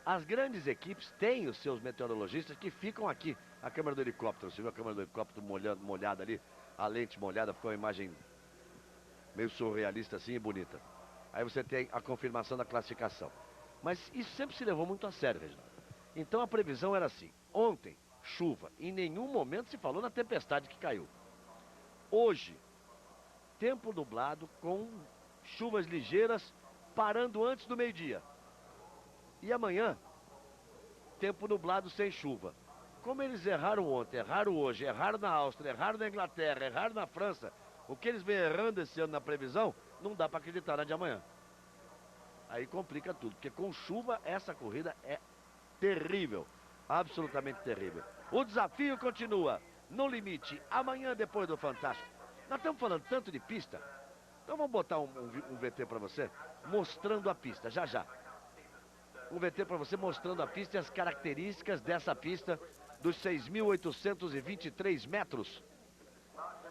As grandes equipes têm os seus meteorologistas que ficam aqui. A câmera do helicóptero, você viu a câmera do helicóptero molhada ali? A lente molhada, ficou uma imagem meio surrealista assim e bonita. Aí você tem a confirmação da classificação. Mas isso sempre se levou muito a sério, Reginaldo. Então a previsão era assim: ontem, chuva. Em nenhum momento se falou na tempestade que caiu. Hoje, tempo nublado com chuvas ligeiras parando antes do meio-dia. E amanhã, tempo nublado sem chuva. Como eles erraram ontem, erraram hoje, erraram na Áustria, erraram na Inglaterra, erraram na França, o que eles vêm errando esse ano na previsão, não dá para acreditar na de amanhã. Aí complica tudo, porque com chuva essa corrida é terrível, absolutamente terrível. O desafio continua no limite, amanhã depois do Fantástico. Nós estamos falando tanto de pista, então vamos botar um VT para você, mostrando a pista, já já. Um VT para você mostrando a pista e as características dessa pista dos 6.823 metros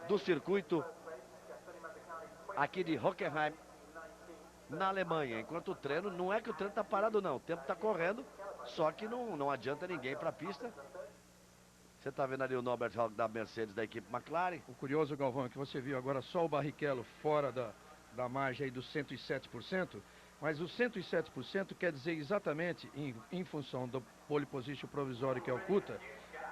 do circuito aqui de Hockenheim, na Alemanha. Enquanto o treino, não é que o treino está parado não, o tempo está correndo, só que não adianta ninguém para a pista. Você está vendo ali o Norbert Haug da Mercedes, da equipe McLaren. O curioso, Galvão, é que você viu agora só o Barrichello fora da margem aí dos 107%, mas o 107% quer dizer exatamente, em função do pole position provisório que é o CUTA,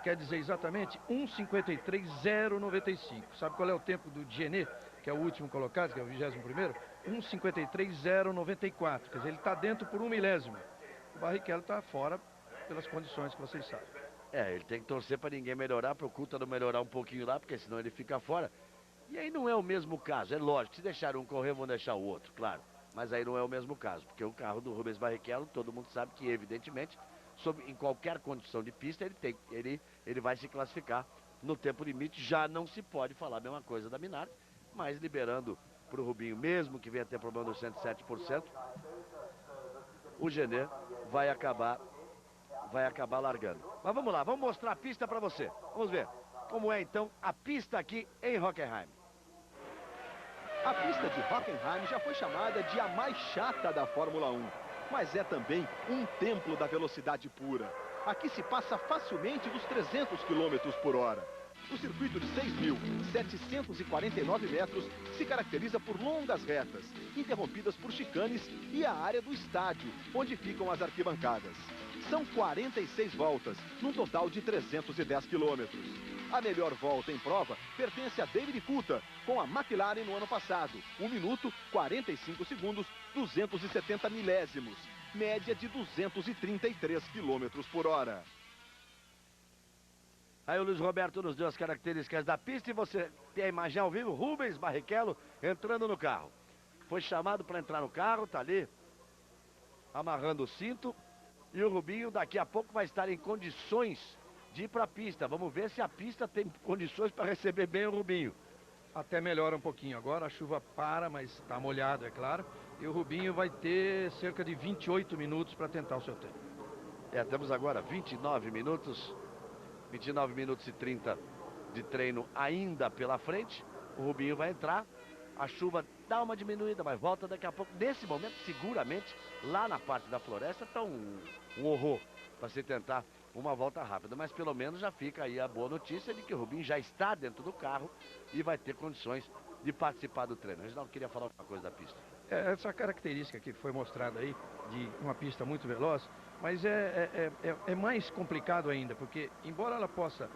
quer dizer exatamente 1:53.095. Sabe qual é o tempo do Genet, que é o último colocado, que é o 21º? 1:53.094, quer dizer, ele está dentro por 1 milésimo. O Barrichello está fora pelas condições que vocês sabem. Ele tem que torcer para ninguém melhorar, para o CUTA não melhorar um pouquinho lá, porque senão ele fica fora. E aí não é o mesmo caso, é lógico, se deixar um correr, vão deixar o outro, claro. Mas aí não é o mesmo caso, porque o carro do Rubens Barrichello, todo mundo sabe que, evidentemente, em qualquer condição de pista, ele vai se classificar no tempo limite. Já não se pode falar a mesma coisa da Minardi, mas liberando para o Rubinho, mesmo que venha ter problema dos 107%, o Genet vai acabar largando. Mas vamos lá, vamos mostrar a pista para você. Vamos ver como é então a pista aqui em Hockenheim. A pista de Hockenheim já foi chamada de a mais chata da Fórmula 1, mas é também um templo da velocidade pura. Aqui se passa facilmente dos 300 km por hora. O circuito de 6.749 metros se caracteriza por longas retas, interrompidas por chicanes, e a área do estádio, onde ficam as arquibancadas. São 46 voltas, num total de 310 quilômetros. A melhor volta em prova pertence a David Coulthard, com a McLaren no ano passado. 1 minuto, 45 segundos, 270 milésimos. Média de 233 quilômetros por hora. Aí o Luiz Roberto nos deu as características da pista e você tem a imagem ao vivo, Rubens Barrichello entrando no carro. Foi chamado para entrar no carro, tá ali, amarrando o cinto. E o Rubinho daqui a pouco vai estar em condições de ir para a pista. Vamos ver se a pista tem condições para receber bem o Rubinho. Até melhora um pouquinho agora, a chuva para, mas está molhado, é claro. E o Rubinho vai ter cerca de 28 minutos para tentar o seu tempo. Temos agora 29 minutos e 30 de treino ainda pela frente. O Rubinho vai entrar, a chuva dá uma diminuída, mas volta daqui a pouco. Nesse momento, seguramente, lá na parte da floresta está um horror para se tentar uma volta rápida. Mas pelo menos já fica aí a boa notícia de que o Rubinho já está dentro do carro e vai ter condições de participar do treino. Reginaldo queria falar alguma coisa da pista. Essa característica que foi mostrada aí, de uma pista muito veloz, mas é mais complicado ainda, porque embora ela possa,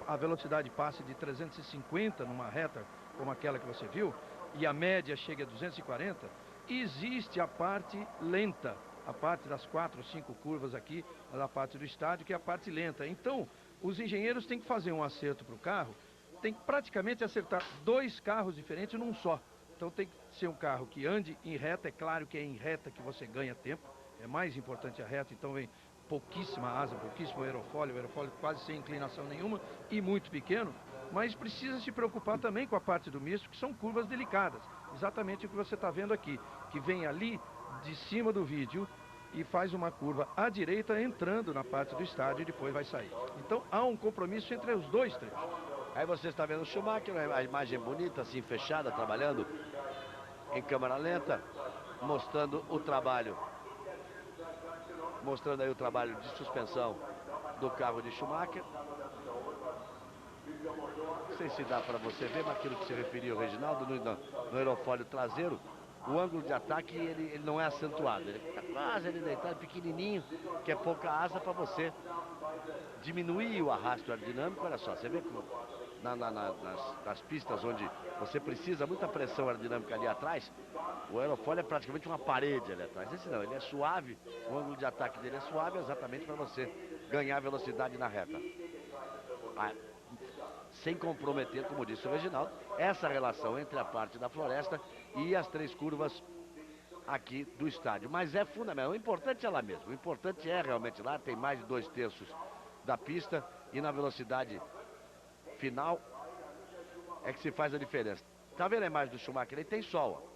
a velocidade passe de 350 numa reta como aquela que você viu, e a média chega a 240, existe a parte lenta, a parte das 4 ou 5 curvas aqui, da parte do estádio, que é a parte lenta. Então, os engenheiros têm que fazer um acerto para o carro, tem que praticamente acertar 2 carros diferentes num só. Então tem que ser um carro que ande em reta, é claro que é em reta que você ganha tempo, é mais importante a reta, então vem pouquíssima asa, pouquíssimo aerofólio, quase sem inclinação nenhuma e muito pequeno, mas precisa se preocupar também com a parte do misto, que são curvas delicadas, exatamente o que você está vendo aqui, que vem ali de cima do vídeo e faz uma curva à direita entrando na parte do estádio e depois vai sair. Então há um compromisso entre os dois trechos. Aí você está vendo o Schumacher, a imagem bonita, assim, fechada, trabalhando em câmera lenta, mostrando o trabalho. Mostrando aí o trabalho de suspensão do carro de Schumacher. Não sei se dá para você ver, mas aquilo que se referiu, Reginaldo, no aerofólio traseiro, o ângulo de ataque ele não é acentuado. Ele está quase ali deitado, pequenininho, que é pouca asa para você diminuir o arrasto aerodinâmico. Olha só, você vê que nas pistas onde você precisa muita pressão aerodinâmica ali atrás, o aerofólio é praticamente uma parede ali atrás. Esse não, ele é suave, o ângulo de ataque dele é suave exatamente para você ganhar velocidade na reta. Sem comprometer, como disse o Reginaldo, essa relação entre a parte da floresta e as 3 curvas aqui do estádio. Mas é fundamental, o importante é lá mesmo, o importante é realmente lá, tem mais de 2/3 da pista e na velocidade final é que se faz a diferença. Tá vendo a imagem do Schumacher? Ele tem sol, ó.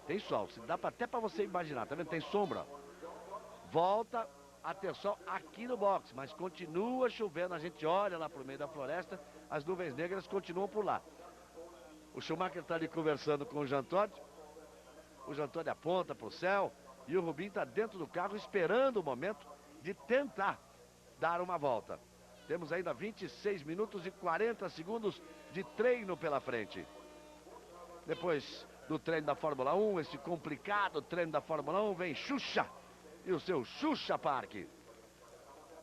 Tem sol, dá até para você imaginar, tá vendo? Tem sombra. Volta a ter sol aqui no box, mas continua chovendo, a gente olha lá pro meio da floresta, as nuvens negras continuam por lá. O Schumacher está ali conversando com o Jean Todt, o Jean Todt aponta pro céu e o Rubinho está dentro do carro esperando o momento de tentar dar uma volta. Temos ainda 26 minutos e 40 segundos de treino pela frente. Depois do treino da Fórmula 1, esse complicado treino da Fórmula 1, vem Xuxa e o seu Xuxa Park.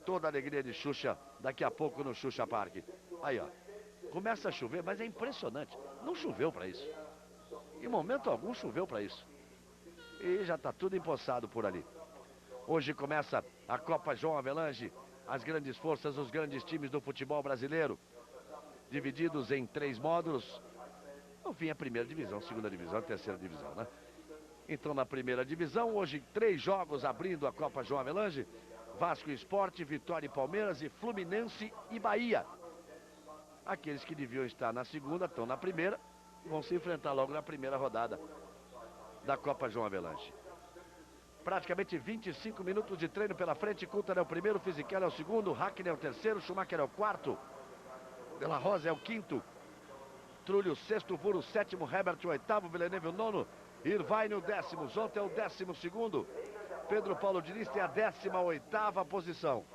Toda a alegria de Xuxa daqui a pouco no Xuxa Park. Aí, ó, começa a chover, mas é impressionante. Não choveu para isso. Em momento algum choveu para isso. E já está tudo empoçado por ali. Hoje começa a Copa João Avelange. As grandes forças, os grandes times do futebol brasileiro, divididos em 3 módulos. No fim, a primeira divisão, segunda divisão, a terceira divisão, né? Então, na primeira divisão, hoje 3 jogos abrindo a Copa João Avelange. Vasco e Sport, Vitória e Palmeiras e Fluminense e Bahia. Aqueles que deviam estar na segunda estão na primeira, vão se enfrentar logo na primeira rodada da Copa João Avelange. Praticamente 25 minutos de treino pela frente. Coulthard é o primeiro, Fisichella é o segundo, Hakkinen é o terceiro, Schumacher é o quarto, De La Rosa é o quinto, Trulli o sexto, Vuro o sétimo, Herbert o oitavo, Villeneuve o nono, Irvine o 10º, Zonta é o 12º, Pedro Paulo Diniz tem a 18ª posição.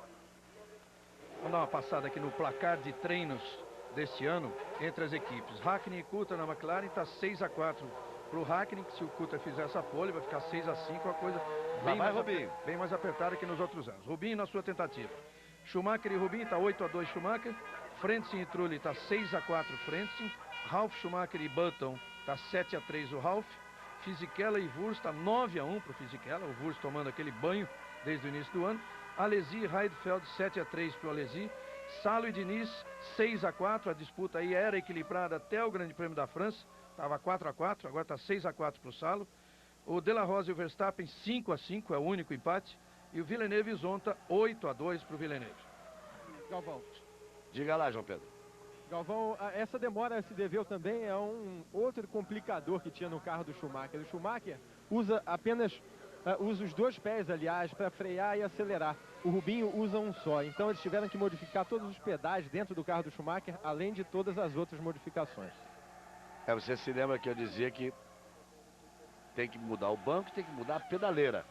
Vamos dar uma passada aqui no placar de treinos deste ano entre as equipes. Hakkinen e Coulthard na McLaren está 6-4 para o Hakkinen, que se o Coulthard fizer essa pole vai ficar 6-5, uma coisa bem mais apertada que nos outros anos. Rubinho na sua tentativa. Schumacher e Rubinho está 8-2 Schumacher, Frentzen e Trulli está 6-4 Frentzen, Ralf Schumacher e Button está 7-3 o Ralf, Fisichella e Wurst está 9-1 para o Fisichella, o Wurst tomando aquele banho desde o início do ano, Alesi e Heidfeld 7-3 para o Alesi, Salo e Diniz 6-4, a disputa aí era equilibrada até o Grande Prêmio da França, estava 4-4, agora está 6-4 para o Salo. O De La Rosa e o Verstappen 5-5, é o único empate. E o Villeneuve e Zonta 8-2 para o Villeneuve. Galvão. Diga lá, João Pedro. Galvão, essa demora se deveu também a um outro complicador que tinha no carro do Schumacher. O Schumacher usa os 2 pés, aliás, para frear e acelerar. O Rubinho usa um só. Então eles tiveram que modificar todos os pedais dentro do carro do Schumacher, além de todas as outras modificações. Você se lembra que eu dizia que tem que mudar o banco, tem que mudar a pedaleira.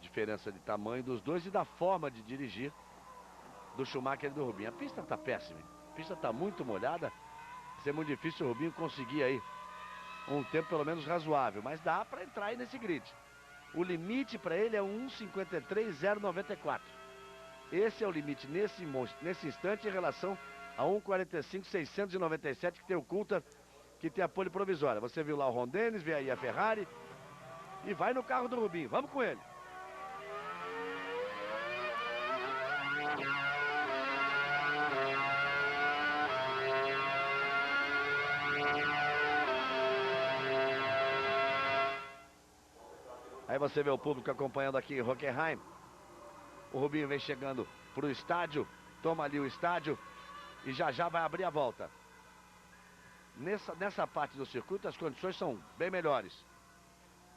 Diferença de tamanho dos dois e da forma de dirigir do Schumacher e do Rubinho. A pista está péssima, a pista está muito molhada. Vai ser muito difícil o Rubinho conseguir aí um tempo pelo menos razoável, mas dá para entrar aí nesse grid. O limite para ele é 1:53,094. Esse é o limite nesse instante em relação a 1:45,697 que tem o Coulthard, que tem a pole provisória. Você viu lá o Ron Dennis, vê aí a Ferrari e vai no carro do Rubinho. Vamos com ele. Aí você vê o público acompanhando aqui em Hockenheim. O Rubinho vem chegando para o estádio, toma ali o estádio e já vai abrir a volta. Nessa parte do circuito as condições são bem melhores.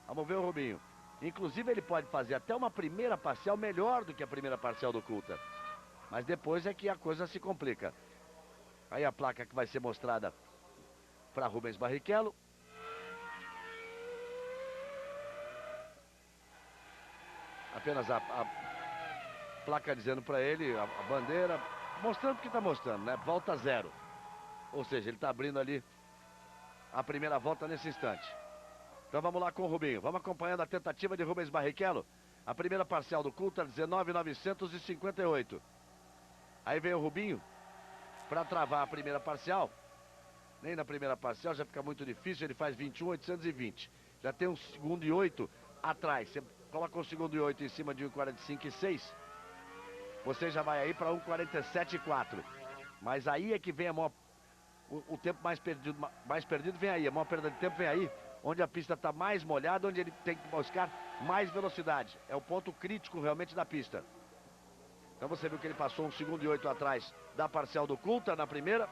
Vamos ver o Rubinho. Inclusive ele pode fazer até uma primeira parcial melhor do que a primeira parcial do Coulthard. Mas depois é que a coisa se complica. Aí a placa que vai ser mostrada para Rubens Barrichello. Apenas a placa dizendo para ele, a bandeira, mostrando o que está mostrando, né? Volta 0. Ou seja, ele está abrindo ali a primeira volta nesse instante. Então vamos lá com o Rubinho. Vamos acompanhando a tentativa de Rubens Barrichello. A primeira parcial do Coulthard, 19.958. Aí vem o Rubinho para travar a primeira parcial. Nem na primeira parcial já fica muito difícil. Ele faz 21.820. Já tem 1 segundo e 8 atrás. Você coloca 1 segundo e 8 em cima de 1,45,6. Você já vai aí para 1,47,4. Mas aí é que vem a maior... O tempo mais perdido vem aí. A maior perda de tempo vem aí. Onde a pista está mais molhada, onde ele tem que buscar mais velocidade. É o ponto crítico realmente da pista. Então você viu que ele passou 1 segundo e 8 atrás da parcial do Coulthard na primeira.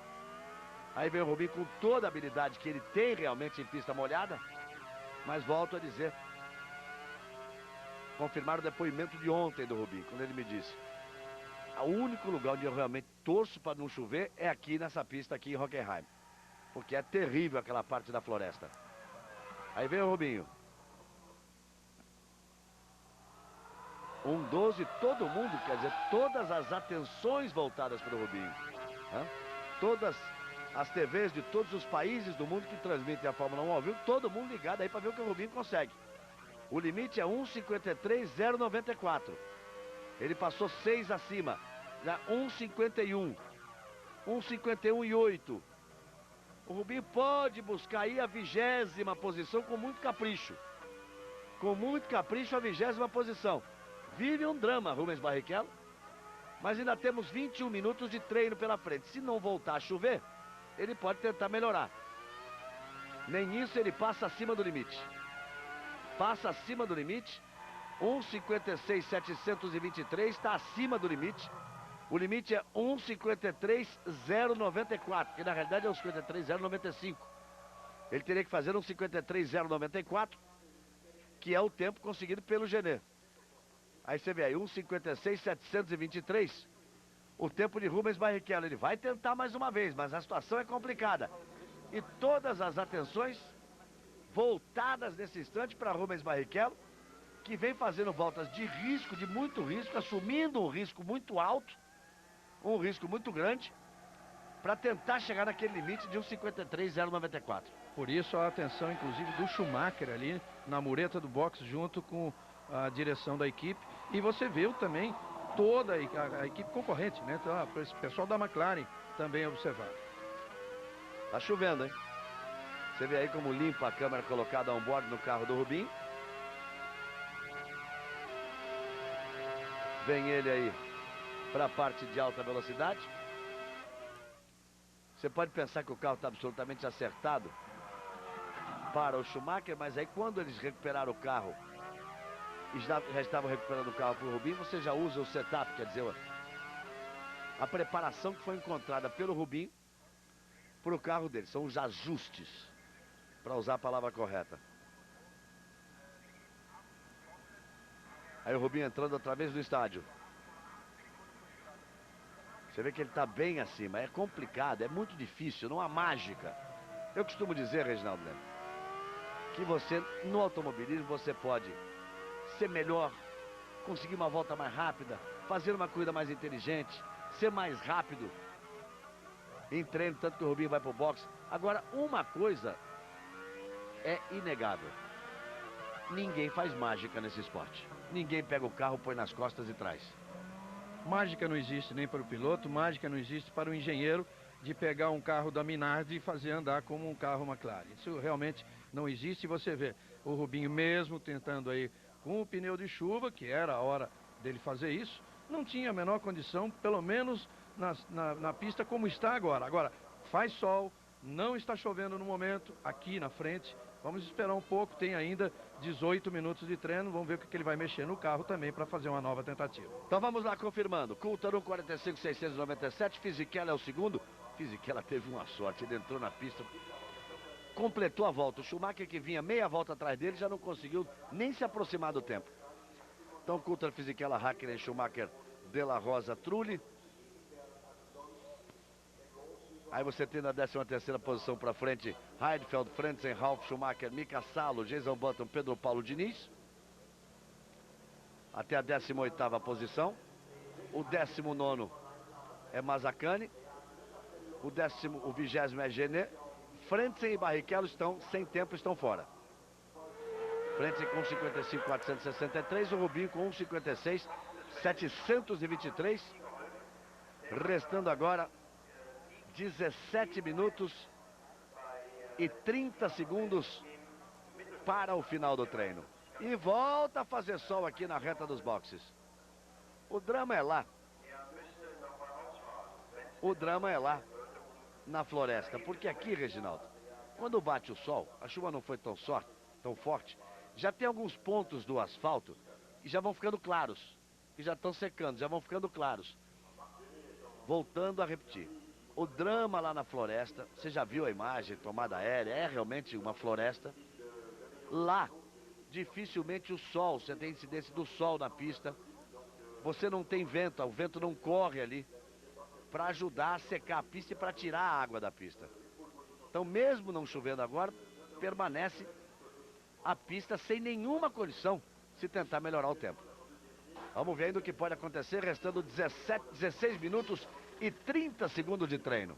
Aí vem o Rubinho com toda a habilidade que ele tem realmente em pista molhada. Mas volto a dizer, confirmar o depoimento de ontem do Rubinho, quando ele me disse: o único lugar onde eu realmente torço para não chover é aqui nessa pista aqui em Hockenheim. Porque é terrível aquela parte da floresta. Aí vem o Rubinho. 1,12, todo mundo, quer dizer, todas as atenções voltadas para o Rubinho. Todas as TVs de todos os países do mundo que transmitem a Fórmula 1 ao vivo, todo mundo ligado aí para ver o que o Rubinho consegue. O limite é 1,53,094. Ele passou 6 acima, já 1,51. 1,51,8. O Rubinho pode buscar aí a 20ª posição com muito capricho. Com muito capricho a 20ª posição. Vive um drama, Rubens Barrichello. Mas ainda temos 21 minutos de treino pela frente. Se não voltar a chover, ele pode tentar melhorar. Nem isso ele passa acima do limite. Passa acima do limite. 1,56,723 está acima do limite. O limite é 1,53,094, que na realidade é 1,53,095. Ele teria que fazer 1,53,094, que é o tempo conseguido pelo Gené. Aí você vê aí, 1,56,723, o tempo de Rubens Barrichello. Ele vai tentar mais uma vez, mas a situação é complicada. E todas as atenções voltadas nesse instante para Rubens Barrichello, que vem fazendo voltas de risco, de muito risco, assumindo um risco muito alto, um risco muito grande, para tentar chegar naquele limite de 1,53,094. Por isso a atenção, inclusive, do Schumacher ali na mureta do box, junto com a direção da equipe. E você viu também toda a equipe concorrente, né? Então, esse pessoal da McLaren também observado. Tá chovendo, hein? Você vê aí como limpa a câmera colocada on board no carro do Rubinho. Vem ele aí para a parte de alta velocidade. Você pode pensar que o carro está absolutamente acertado para o Schumacher, mas aí quando eles recuperaram o carro e já estavam recuperando o carro para o Rubinho, você já usa o setup, quer dizer, a preparação que foi encontrada pelo Rubinho para o carro dele. São os ajustes, para usar a palavra correta. Aí o Rubinho entrando outra vez no estádio. Você vê que ele está bem acima. É complicado, é muito difícil, não há mágica. Eu costumo dizer, Reginaldo Leme, que você, no automobilismo, você pode ser melhor, conseguir uma volta mais rápida, fazer uma corrida mais inteligente, ser mais rápido em treino, tanto que o Rubinho vai para o boxe. Agora, uma coisa é inegável. Ninguém faz mágica nesse esporte. Ninguém pega o carro, põe nas costas e traz. Mágica não existe nem para o piloto, mágica não existe para o engenheiro de pegar um carro da Minardi e fazer andar como um carro McLaren. Isso realmente não existe. E você vê o Rubinho mesmo tentando aí com o pneu de chuva, que era a hora dele fazer isso, não tinha a menor condição, pelo menos na pista como está agora. Agora, faz sol, não está chovendo no momento, aqui na frente, Vamos esperar um pouco, tem ainda 18 minutos de treino, vamos ver o que ele vai mexer no carro também para fazer uma nova tentativa. Então vamos lá, confirmando. Coulthard 1:45.697, Fisichella é o segundo. Fisichella teve uma sorte, ele entrou na pista, completou a volta. O Schumacher, que vinha meia volta atrás dele, já não conseguiu nem se aproximar do tempo. Então Coulthard, Fisichella, Hakkinen, Schumacher, De La Rosa, Trulli. Aí você tem na 13ª posição para frente Heidfeld, Frentzen, Ralf Schumacher, Mika Salo, Jason Button, Pedro Paulo Diniz. Até a 18ª posição. O 19º é Mazzacane. O 20º é Genet. Frentzen e Barrichello estão sem tempo, estão fora. Frentzen com 1:55.463, o Rubinho com 1:56.723. Restando agora 17 minutos e 30 segundos para o final do treino. E volta a fazer sol aqui na reta dos boxes. O drama é lá. O drama é lá na floresta. Porque aqui, Reginaldo, quando bate o sol, a chuva não foi tão forte, já tem alguns pontos do asfalto que já vão ficando claros. Que já estão secando, já vão ficando claros. Voltando a repetir. O drama lá na floresta, você já viu a imagem, tomada aérea, é realmente uma floresta. Lá, dificilmente o sol, você tem incidência do sol na pista. Você não tem vento, o vento não corre ali para ajudar a secar a pista e para tirar a água da pista. Então, mesmo não chovendo agora, permanece a pista sem nenhuma condição se tentar melhorar o tempo. Vamos ver ainda o que pode acontecer, restando 16 minutos e 30 segundos de treino.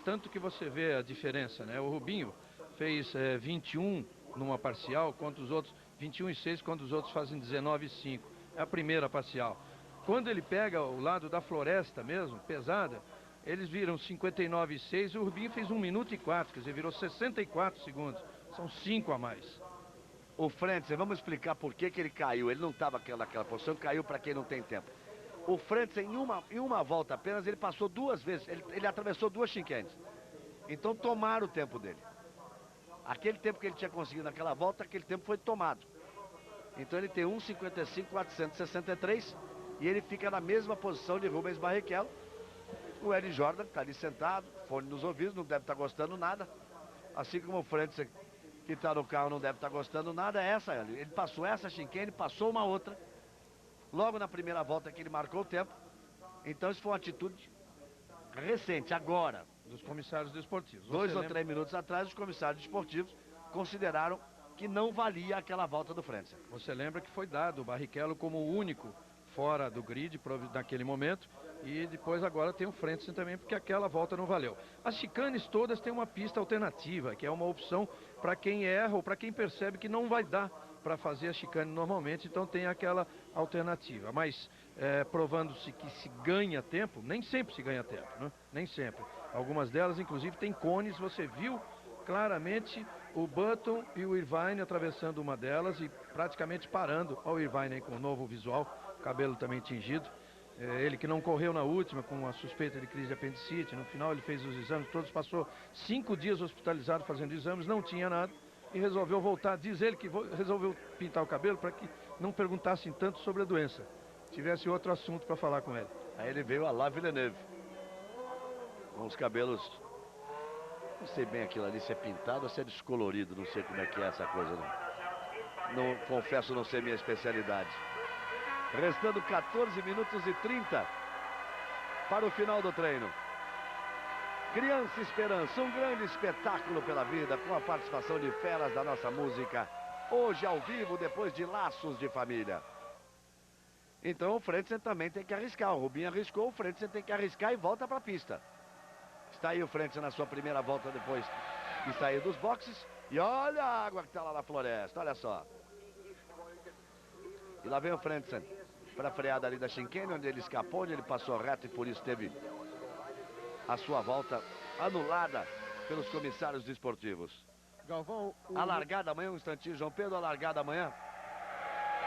Tanto que você vê a diferença, né? O Rubinho fez 21 numa parcial, contra os outros 21,6, quando os outros fazem 19,5. É a primeira parcial. Quando ele pega o lado da floresta mesmo, pesada, eles viram 59,6 e o Rubinho fez 1 minuto e 4, quer dizer, virou 64 segundos. São 5 a mais. O Frentzen, vamos explicar por que ele caiu. Ele não estava naquela posição, caiu para quem não tem tempo. O Frentzen, em uma volta apenas, ele passou 2 vezes, ele atravessou 2 chinquenes. Então tomaram o tempo dele. Aquele tempo que ele tinha conseguido naquela volta, aquele tempo foi tomado. Então ele tem 1:55.463 e ele fica na mesma posição de Rubens Barrichello. O Eddie Jordan está ali sentado, fone nos ouvidos, não deve estar gostando nada. Assim como o Frentzen, que está no carro, não deve estar gostando nada. Ele passou essa chinquene, passou uma outra. Logo na primeira volta que ele marcou o tempo. Então isso foi uma atitude recente, agora. Dos comissários desportivos. 2 ou 3 minutos atrás, os comissários desportivos consideraram que não valia aquela volta do Frentzen. Você lembra que foi dado o Barrichello como o único fora do grid naquele momento. E depois agora tem o Frentzen também, porque aquela volta não valeu. As chicanes todas têm uma pista alternativa, que é uma opção para quem erra ou para quem percebe que não vai dar para fazer a chicane normalmente, então tem aquela alternativa. Mas provando-se que se ganha tempo, nem sempre se ganha tempo, né? Nem sempre. Algumas delas, inclusive, tem cones, você viu claramente o Button e o Irvine atravessando uma delas e praticamente parando. Olha o Irvine aí com o novo visual, cabelo também tingido. Ele que não correu na última com a suspeita de crise de apendicite, no final ele fez os exames todos, passou 5 dias hospitalizado fazendo exames, não tinha nada e resolveu voltar. Diz ele que resolveu pintar o cabelo para que não perguntassem tanto sobre a doença, tivesse outro assunto para falar com ele. Aí ele veio a La Villeneuve com os cabelos, não sei bem aquilo ali, se é pintado ou se é descolorido, não sei como é que é essa coisa, não confesso não ser minha especialidade. Restando 14 minutos e 30 para o final do treino. Criança Esperança, um grande espetáculo pela vida, com a participação de feras da nossa música, hoje ao vivo, depois de Laços de Família. Então o Frentzen também tem que arriscar, o Rubinho arriscou, o Frentzen tem que arriscar e volta para a pista. Está aí o Frentzen na sua primeira volta depois de sair dos boxes, e olha a água que está lá na floresta, olha só. E lá vem o Frentzen para a freada ali da chicane, onde ele escapou, onde ele passou reto e por isso teve a sua volta anulada pelos comissários desportivos. Galvão, A largada amanhã, um instantinho, João Pedro, a largada amanhã,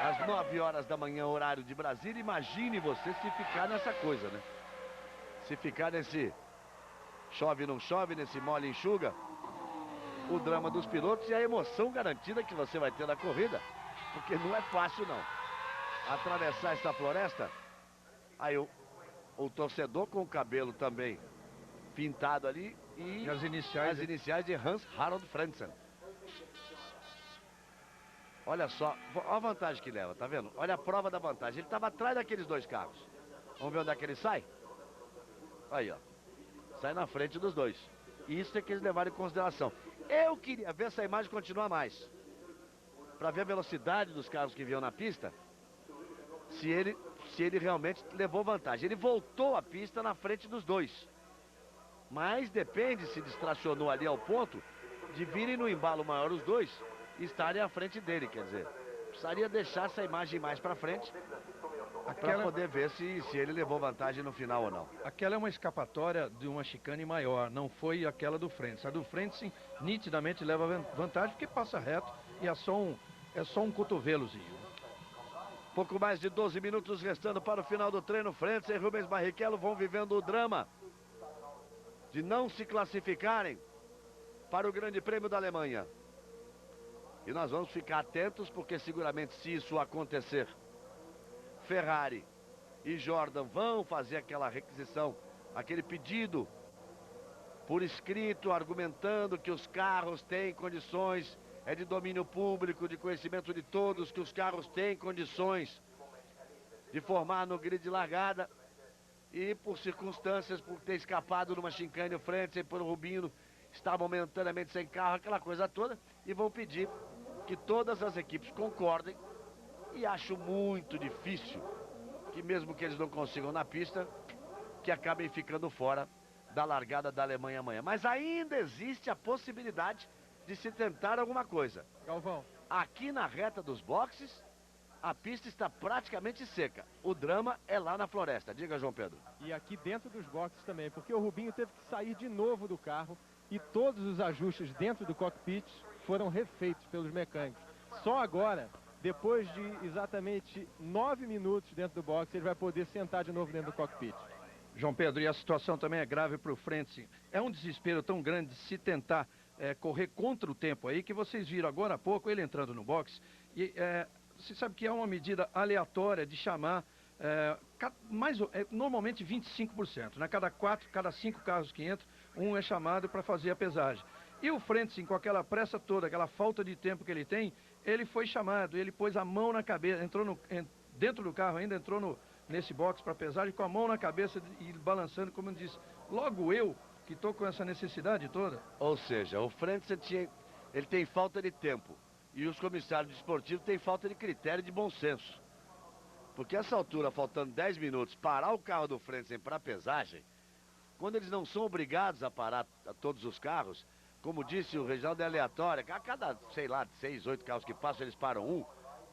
às 9 horas da manhã, horário de Brasília. Imagine você se ficar nessa coisa, né? Se ficar nesse chove não chove, nesse mole enxuga. o drama dos pilotos e a emoção garantida que você vai ter na corrida, porque não é fácil não. Atravessar essa floresta, aí o torcedor com o cabelo também pintado ali e as iniciais de Hans Harald Frentzen. Olha só, olha a vantagem que leva, tá vendo? Olha a prova da vantagem. Ele estava atrás daqueles dois carros. Vamos ver onde é que ele sai? Aí, ó. Sai na frente dos dois. Isso é que eles levaram em consideração. Eu queria ver essa imagem continuar mais. Para ver a velocidade dos carros que vinham na pista. Se ele realmente levou vantagem. Ele voltou a pista na frente dos dois. Mas depende se distracionou ali ao ponto de virem no embalo maior os dois e estarem à frente dele, quer dizer. Precisaria deixar essa imagem mais para frente para poder ver se ele levou vantagem no final ou não. Aquela é uma escapatória de uma chicane maior, não foi aquela do Frentzen. A do Frentzen nitidamente leva vantagem porque passa reto e é só um cotovelozinho. Pouco mais de 12 minutos restando para o final do treino. Frentzen e Rubens Barrichello vão vivendo o drama de não se classificarem para o Grande Prêmio da Alemanha. E nós vamos ficar atentos, porque seguramente se isso acontecer, Ferrari e Jordan vão fazer aquela requisição, aquele pedido por escrito, argumentando que os carros têm condições, é de domínio público, de conhecimento de todos, que os carros têm condições de formar no grid de largada. E por circunstâncias, por ter escapado numa chicane, o Frentzen e por Rubinho estar momentaneamente sem carro, aquela coisa toda, e vão pedir que todas as equipes concordem, e acho muito difícil que mesmo que eles não consigam na pista, que acabem ficando fora da largada da Alemanha amanhã. Mas ainda existe a possibilidade de se tentar alguma coisa. Galvão. Aqui na reta dos boxes, a pista está praticamente seca. O drama é lá na floresta. Diga, João Pedro. E aqui dentro dos boxes também, porque o Rubinho teve que sair de novo do carro e todos os ajustes dentro do cockpit foram refeitos pelos mecânicos. Só agora, depois de exatamente 9 minutos dentro do box, ele vai poder sentar de novo dentro do cockpit. João Pedro, e a situação também é grave para o Frentzen. É um desespero tão grande se tentar correr contra o tempo aí, que vocês viram agora há pouco ele entrando no box. E você sabe que é uma medida aleatória de chamar normalmente 25%. Né? Cada 5 carros que entram, um é chamado para fazer a pesagem. E o Frentzen, com aquela pressa toda, aquela falta de tempo que ele tem, ele foi chamado, ele pôs a mão na cabeça, entrou dentro do carro ainda, entrou nesse box para pesagem com a mão na cabeça e balançando, como eu disse, logo eu, que estou com essa necessidade toda. Ou seja, o Frentzen ele tem falta de tempo. E os comissários desportivos têm falta de critério e de bom senso. Porque essa altura, faltando 10 minutos, parar o carro do Frentzen para pesagem, quando eles não são obrigados a parar todos os carros, como disse o Reginaldo, é aleatória, a cada, sei lá, 6, 8 carros que passam, eles param um.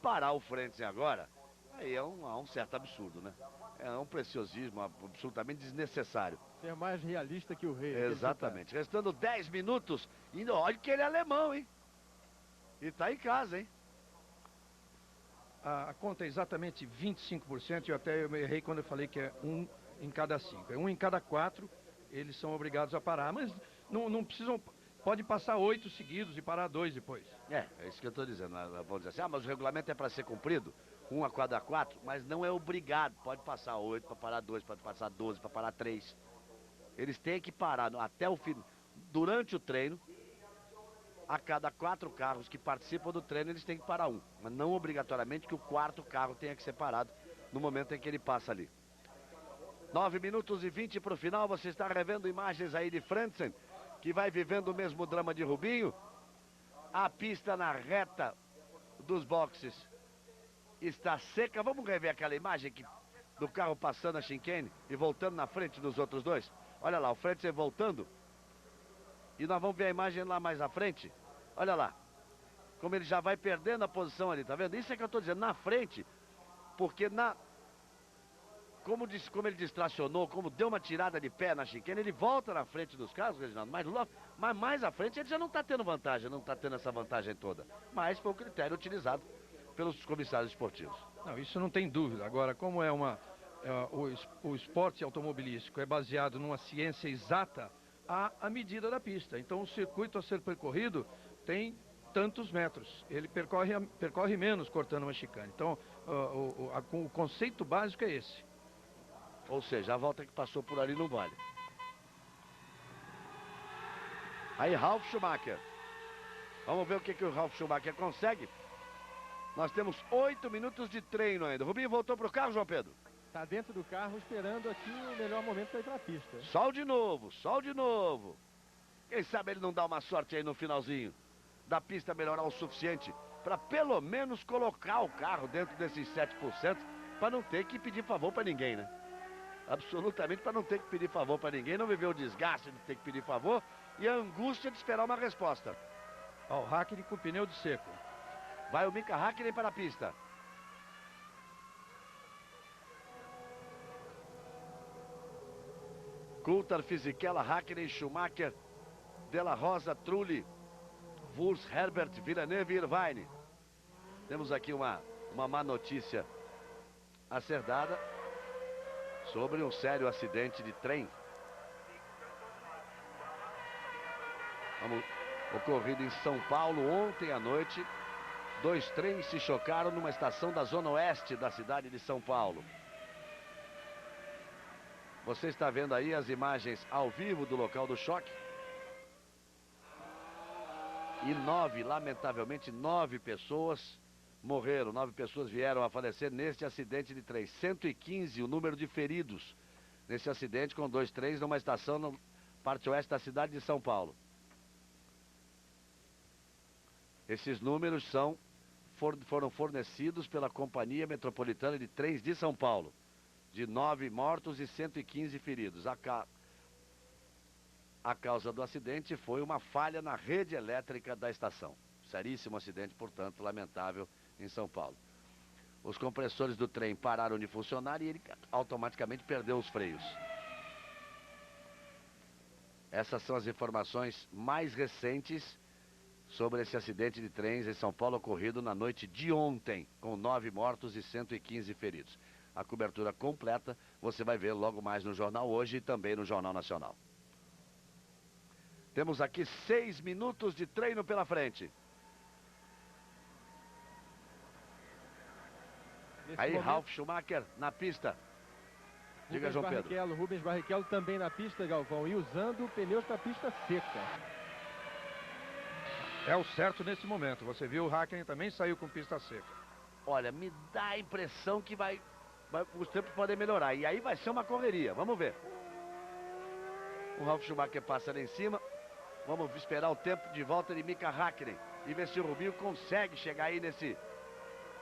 Parar o Frentzen agora, aí é um certo absurdo, né? É um preciosismo absolutamente desnecessário. Ser mais realista que o rei. Exatamente. Restando 10 minutos, e olha que ele é alemão, hein? E tá em casa, hein? A conta é exatamente 25%, eu errei quando eu falei que é 1 em cada 5. É 1 em cada 4, eles são obrigados a parar, mas não precisam... Pode passar 8 seguidos e parar 2 depois. É isso que eu estou dizendo. Vão dizer assim, mas o regulamento é para ser cumprido, 1 a cada 4, mas não é obrigado. Pode passar 8 para parar 2, pode passar 12 para parar 3. Eles têm que parar até o fim. Durante o treino, a cada 4 carros que participam do treino, eles têm que parar 1. Mas não obrigatoriamente que o 4º carro tenha que ser parado no momento em que ele passa ali. 9 minutos e 20 para o final. Você está revendo imagens aí de Frentzen, que vai vivendo o mesmo drama de Rubinho. A pista na reta dos boxes está seca. Vamos rever aquela imagem do carro passando a chicane e voltando na frente dos outros dois. Olha lá, o Frentzen voltando. E nós vamos ver a imagem lá mais à frente. Olha lá, como ele já vai perdendo a posição ali, tá vendo? Isso é que eu estou dizendo, na frente, porque como ele distracionou, como deu uma tirada de pé na chicane, ele volta na frente dos carros, Reginaldo, mas mais à frente ele já não está tendo vantagem, não está tendo essa vantagem toda. Mas foi o critério utilizado pelos comissários esportivos. Não, isso não tem dúvida. Agora, como o esporte automobilístico é baseado numa ciência exata a medida da pista. Então o circuito a ser percorrido tem tantos metros. Ele percorre menos cortando uma chicane. Então o conceito básico é esse. Ou seja, a volta que passou por ali não vale. Aí Ralf Schumacher. Vamos ver o que o Ralf Schumacher consegue. Nós temos 8 minutos de treino ainda. O Rubinho voltou para o carro, João Pedro. Está dentro do carro esperando aqui o melhor momento para ir para a pista. Sol de novo, sol de novo. Quem sabe ele não dá uma sorte aí no finalzinho da pista, melhorar o suficiente para pelo menos colocar o carro dentro desses 7%, para não ter que pedir favor para ninguém, né? Absolutamente para não ter que pedir favor para ninguém, não viver o desgaste de ter que pedir favor e a angústia de esperar uma resposta. Ó, o Hakkinen com o pneu de seco. Vai o Mika Hakkinen para a pista. Coulthard, Fisichella, Hakkinen, Schumacher, De La Rosa, Trulli, Wurz, Herbert, Villeneuve e Irvine. Temos aqui uma má notícia a ser dada sobre um sério acidente de trem. Ocorrido em São Paulo ontem à noite. 2 trens se chocaram numa estação da zona oeste da cidade de São Paulo. Você está vendo aí as imagens ao vivo do local do choque. E lamentavelmente, 9 pessoas morreram. 9 pessoas vieram a falecer neste acidente de trem. 115 o número de feridos nesse acidente com 2 trens numa estação na parte oeste da cidade de São Paulo. Esses números foram fornecidos pela Companhia Metropolitana de Trens de São Paulo. De 9 mortos e 115 feridos. A causa do acidente foi uma falha na rede elétrica da estação. Seríssimo acidente, portanto, lamentável em São Paulo. Os compressores do trem pararam de funcionar e ele automaticamente perdeu os freios. Essas são as informações mais recentes sobre esse acidente de trens em São Paulo ocorrido na noite de ontem, com 9 mortos e 115 feridos. A cobertura completa você vai ver logo mais no Jornal Hoje e também no Jornal Nacional. Temos aqui 6 minutos de treino pela frente. Aí momento, Ralf Schumacher na pista. Diga, João Pedro. Rubens Barrichello também na pista, Galvão, e usando pneus para pista seca. É o certo nesse momento. Você viu, o Hakkinen também saiu com pista seca. Olha, me dá a impressão que os tempos podem melhorar. E aí vai ser uma correria. Vamos ver. O Ralf Schumacher passa lá em cima. Vamos esperar o tempo de volta de Mika Hakkinen. E ver se o Rubinho consegue chegar aí nesse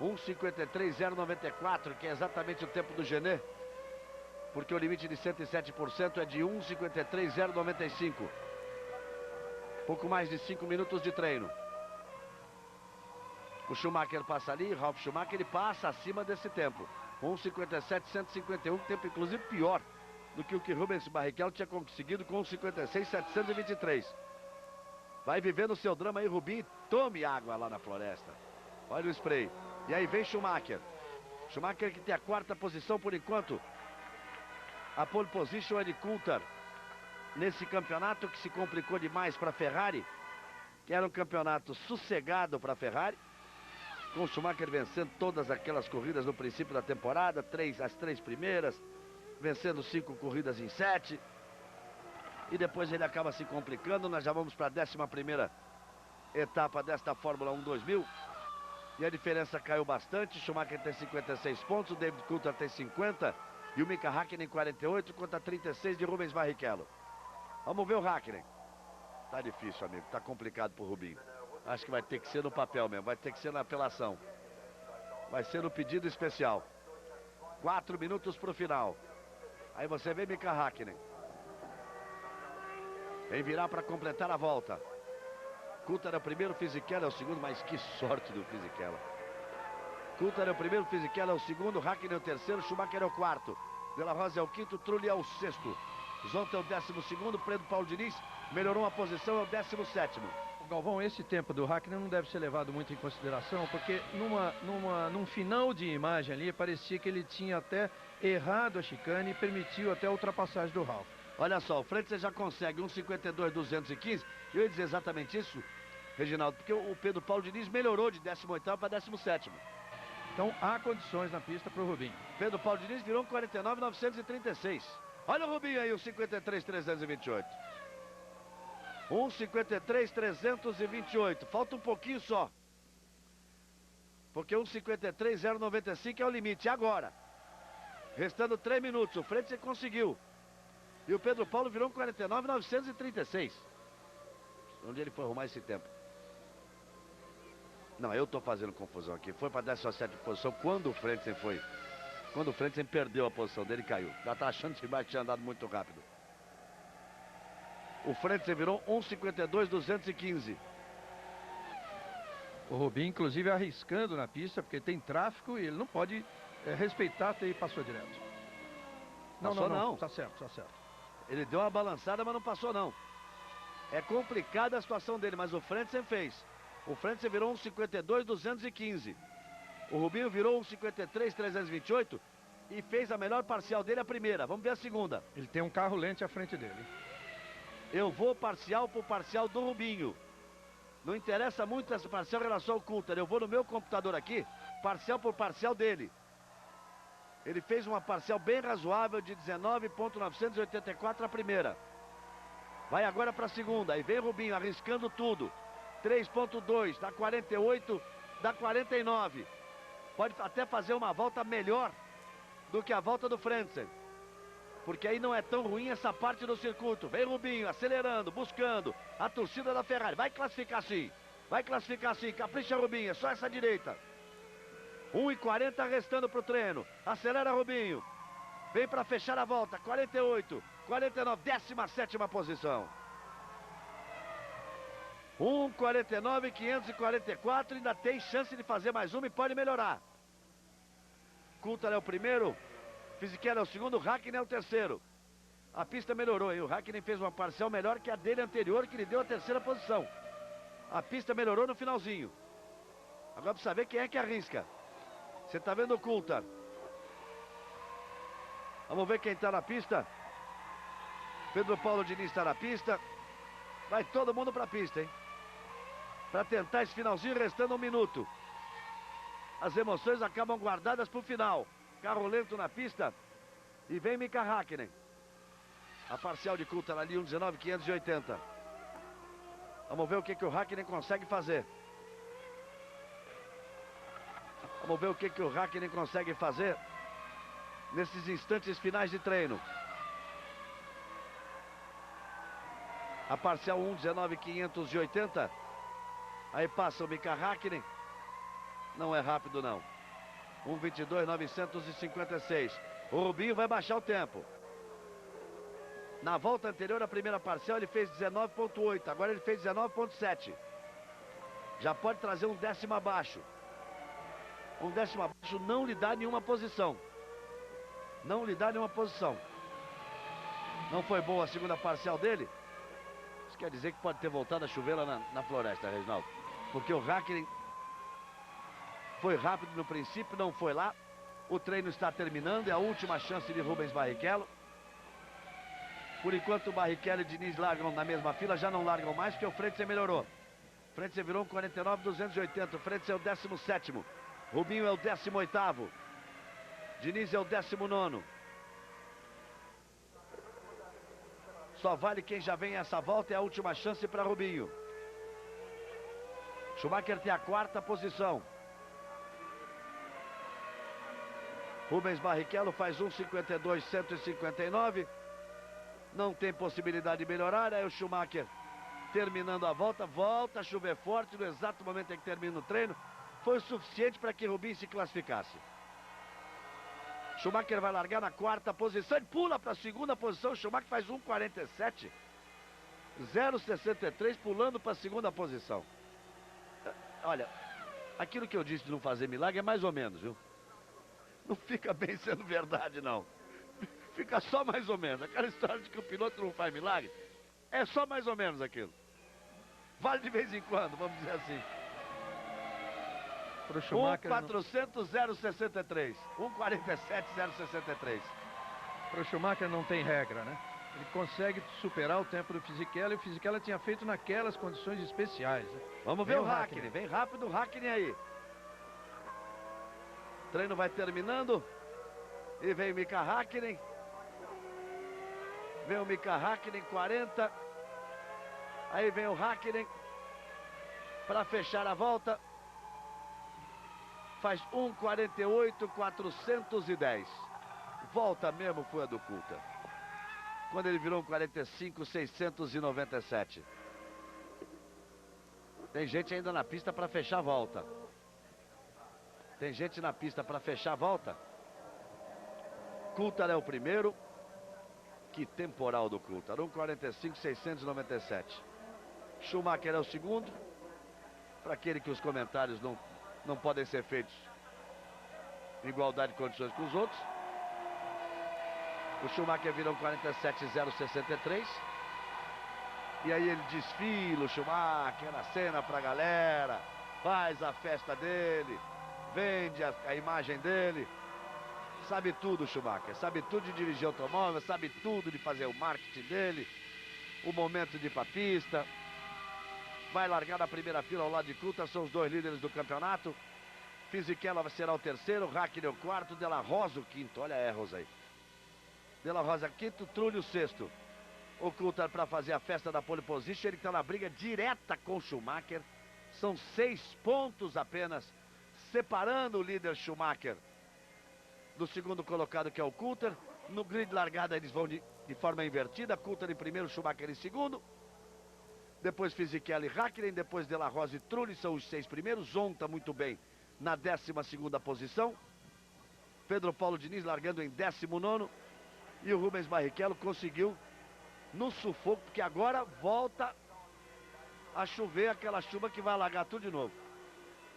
1:53.094, que é exatamente o tempo do Genet. Porque o limite de 107% é de 1:53.095. Pouco mais de 5 minutos de treino. O Schumacher passa ali, Ralf Schumacher, ele passa acima desse tempo. 1:57.151, tempo inclusive pior do que o que Rubens Barrichello tinha conseguido com 1:56.723. Vai vivendo o seu drama aí, Rubinho, tome água lá na floresta. Olha o spray. E aí vem Schumacher. Schumacher que tem a 4ª posição por enquanto. A pole position é de Coulthard. Nesse campeonato que se complicou demais para a Ferrari, que era um campeonato sossegado para a Ferrari, com o Schumacher vencendo todas aquelas corridas no princípio da temporada, as 3 primeiras, vencendo 5 corridas em 7, e depois ele acaba se complicando. Nós já vamos para a 11ª etapa desta Fórmula 1 2000, e a diferença caiu bastante. Schumacher tem 56 pontos, o David Coulthard tem 50, e o Mika Hakkinen 48 contra 36 de Rubens Barrichello. Vamos ver o Hakkinen. Tá difícil, amigo. Tá complicado pro Rubinho. Acho que vai ter que ser no papel mesmo. Vai ter que ser na apelação. Vai ser no pedido especial. 4 minutos pro final. Aí você vê Mika Hakkinen. Vem virar para completar a volta. Coulthard é o primeiro, Fisichella é o segundo. Mas que sorte do Fisichella. Coulthard é o primeiro, Fisichella é o segundo. Hakkinen é o terceiro, Schumacher é o quarto. De La Rosa é o quinto, Trulli é o sexto. Zonta é o 12º, Pedro Paulo Diniz melhorou uma posição, é o 17º. Galvão, esse tempo do Hakkinen não deve ser levado muito em consideração, porque num final de imagem ali, parecia que ele tinha até errado a chicane e permitiu até a ultrapassagem do Ralf. Olha só, o Frentzen já consegue 1,52,215. Eu ia dizer exatamente isso, Reginaldo, porque o Pedro Paulo Diniz melhorou de 18º para 17º. Então há condições na pista para o Rubinho. Pedro Paulo Diniz virou um 49,936. Olha o Rubinho aí, o 53,328. 1,53,328. Falta um pouquinho só. Porque 1,53,095 é o limite. E agora? Restando 3 minutos. O Frentzen conseguiu. E o Pedro Paulo virou um 49,936. Onde ele foi arrumar esse tempo? Não, eu tô fazendo confusão aqui. Foi para 17ª posição quando o Frentzen foi. Quando o Frentzen perdeu a posição dele e caiu. Já tá achando que vai tinha andado muito rápido. O Frentzen virou 1,52,215. O Rubinho, inclusive, arriscando na pista, porque tem tráfego e ele não pode respeitar até aí passou direto. Passou não. Tá certo, tá certo. Ele deu uma balançada, mas não passou não. É complicada a situação dele, mas o Frentzen fez. O Frentzen virou 1,52,215. O Rubinho virou 1,53,328 e fez a melhor parcial dele, a primeira. Vamos ver a segunda. Ele tem um carro lente à frente dele. Eu vou parcial por parcial do Rubinho. Não interessa muito essa parcial em relação ao Coulthard. Eu vou no meu computador aqui, parcial por parcial dele. Ele fez uma parcial bem razoável de 19,984 a primeira. Vai agora para a segunda. Aí vem Rubinho arriscando tudo. 3,2, dá 48, dá 49. Pode até fazer uma volta melhor do que a volta do Frentzen. Porque aí não é tão ruim essa parte do circuito. Vem Rubinho acelerando, buscando. A torcida da Ferrari vai classificar sim. Vai classificar sim. Capricha Rubinho, é só essa direita. 1,40 restando para o treino. Acelera Rubinho. Vem para fechar a volta. 48, 49, 17ª posição. 1,49,544. Ainda tem chance de fazer mais uma e pode melhorar. Coulthard é o primeiro. Fisichella é o segundo. Hakkinen é o terceiro. A pista melhorou, hein? O Hakkinen fez uma parcial melhor que a dele anterior, que lhe deu a terceira posição. A pista melhorou no finalzinho. Agora precisa ver quem é que arrisca. Você tá vendo o Coulthard. Vamos ver quem está na pista. Pedro Paulo Diniz está na pista. Vai todo mundo para a pista, hein? Para tentar esse finalzinho, restando 1 minuto. As emoções acabam guardadas para o final. Carro lento na pista. E vem Mika Hakkinen. A parcial de Coulthard ali, 1,19,580. Vamos ver o que o Hakkinen consegue fazer. Vamos ver o que o Hakkinen consegue fazer nesses instantes finais de treino. A parcial 1,19,580. Aí passa o Mika Hakkinen. Não é rápido não. 1,22,956. O Rubinho vai baixar o tempo. Na volta anterior, a primeira parcial, ele fez 19,8. Agora ele fez 19,7. Já pode trazer um décimo abaixo. Um décimo abaixo não lhe dá nenhuma posição. Não lhe dá nenhuma posição. Não foi boa a segunda parcial dele. Isso quer dizer que pode ter voltado a chover lá na floresta, Reginaldo. Porque o Hakkinen foi rápido no princípio, não foi lá. O treino está terminando, é a última chance de Rubens Barrichello. Por enquanto o Barrichello e Diniz largam na mesma fila, já não largam mais porque o Frentzen melhorou. O Frentzen virou um 49,280, o Frentzen é o 17º. Rubinho é o 18º. Diniz é o 19º. Só vale quem já vem essa volta, é a última chance para Rubinho. Schumacher tem a 4ª posição. Rubens Barrichello faz 1,52,159. Não tem possibilidade de melhorar. Aí o Schumacher terminando a volta. Volta a chover forte no exato momento em que termina o treino. Foi o suficiente para que Rubinho se classificasse. Schumacher vai largar na 4ª posição. Ele pula para a 2ª posição. Schumacher faz 1,47,063 pulando para a 2ª posição. Olha, aquilo que eu disse de não fazer milagre é mais ou menos, viu? Não fica bem sendo verdade, não. Fica só mais ou menos. Aquela história de que o piloto não faz milagre, é só mais ou menos aquilo. Vale de vez em quando, vamos dizer assim. 1,400,063. 1,47,063. Para o Schumacher não tem regra, né? Ele consegue superar o tempo do Fisichella, e o Fisichella tinha feito naquelas condições especiais, né? Vamos ver o Hakkinen. Vem rápido o Hakkinen aí. O treino vai terminando. E vem o Mika Hakkinen. Vem o Mika Hakkinen, 40. Aí vem o Hakkinen para fechar a volta. Faz 1:48.410. Volta mesmo foi a do Coulter. Quando ele virou 45.697. Tem gente ainda na pista para fechar a volta. Tem gente na pista para fechar a volta. Coulter é o primeiro. Que temporal do Coulter. 1:45.697. Schumacher é o segundo. Para aquele que os comentários não podem ser feitos em igualdade de condições com os outros. O Schumacher virou 47.063. E aí ele desfila o Schumacher na cena pra galera. Faz a festa dele. Vende a imagem dele. Sabe tudo o Schumacher. Sabe tudo de dirigir automóvel. Sabe tudo de fazer o marketing dele. O momento de ir pra pista. Vai largar na primeira fila ao lado de Coulter. São os dois líderes do campeonato. Fisichella será o terceiro. Hakkinen o quarto. De La Rosa o quinto. Olha a erros aí. De La Rosa quinto. Trulli o sexto. O Coulter para fazer a festa da pole position. Ele está na briga direta com o Schumacher. São 6 pontos apenas. Separando o líder Schumacher do segundo colocado, que é o Coulter. No grid largada eles vão de forma invertida. Coulter em primeiro, Schumacher em segundo. Depois Fisichella e Hakkinen. Depois De La Rosa e Trulli são os 6 primeiros. Zonta muito bem na 12ª posição. Pedro Paulo Diniz largando em 19º. E o Rubens Barrichello conseguiu no sufoco, porque agora volta a chover aquela chuva que vai alagar tudo de novo.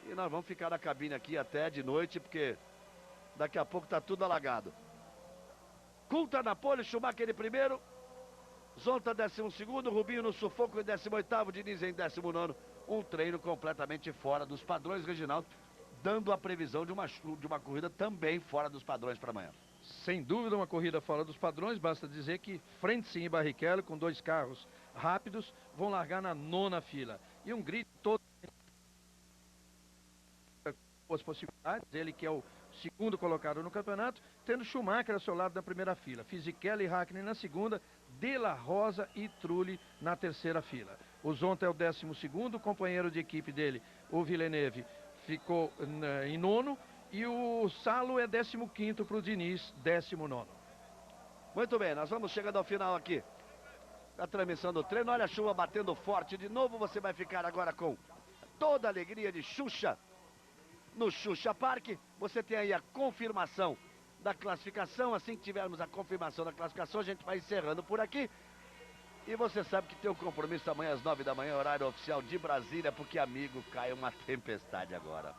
E nós vamos ficar na cabine aqui até de noite, porque daqui a pouco tá tudo alagado. Coulter na pole, Schumacher em primeiro. Zonta 12º, Rubinho no sufoco em 18º, Diniz em 19º. Um treino completamente fora dos padrões, Reginaldo, dando a previsão de uma corrida também fora dos padrões para amanhã. Sem dúvida, uma corrida fora dos padrões. Basta dizer que Frentzen e Barrichello, com 2 carros rápidos, vão largar na 9ª fila. E um grid todo as possibilidades, ele que é o segundo colocado no campeonato, tendo Schumacher ao seu lado na primeira fila, Fisichella e Hakkinen na segunda, De La Rosa e Trulli na 3ª fila. O Zonta é o 12º, o companheiro de equipe dele, o Villeneuve, ficou em 9º, e o Salo é 15º para o Diniz, 19º. Muito bem, nós vamos chegando ao final aqui da transmissão do treino. Olha a chuva batendo forte de novo. Você vai ficar agora com toda a alegria de Xuxa no Xuxa Park. Você tem aí a confirmação da classificação. Assim que tivermos a confirmação da classificação, a gente vai encerrando por aqui. E você sabe que tem um compromisso amanhã às 9 da manhã, horário oficial de Brasília, porque, amigo, cai uma tempestade agora.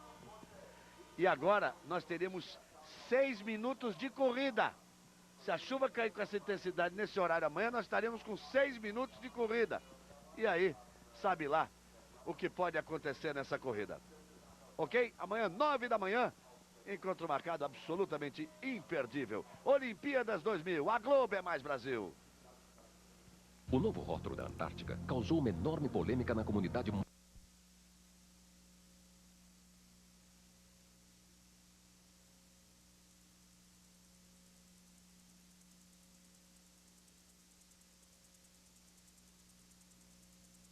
E agora nós teremos 6 minutos de corrida. Se a chuva cair com essa intensidade nesse horário amanhã, nós estaremos com 6 minutos de corrida. E aí, sabe lá o que pode acontecer nessa corrida. Ok? Amanhã, 9 da manhã, encontro marcado absolutamente imperdível. Olimpíadas 2000, a Globo é mais Brasil. O novo rótulo da Antártica causou uma enorme polêmica na comunidade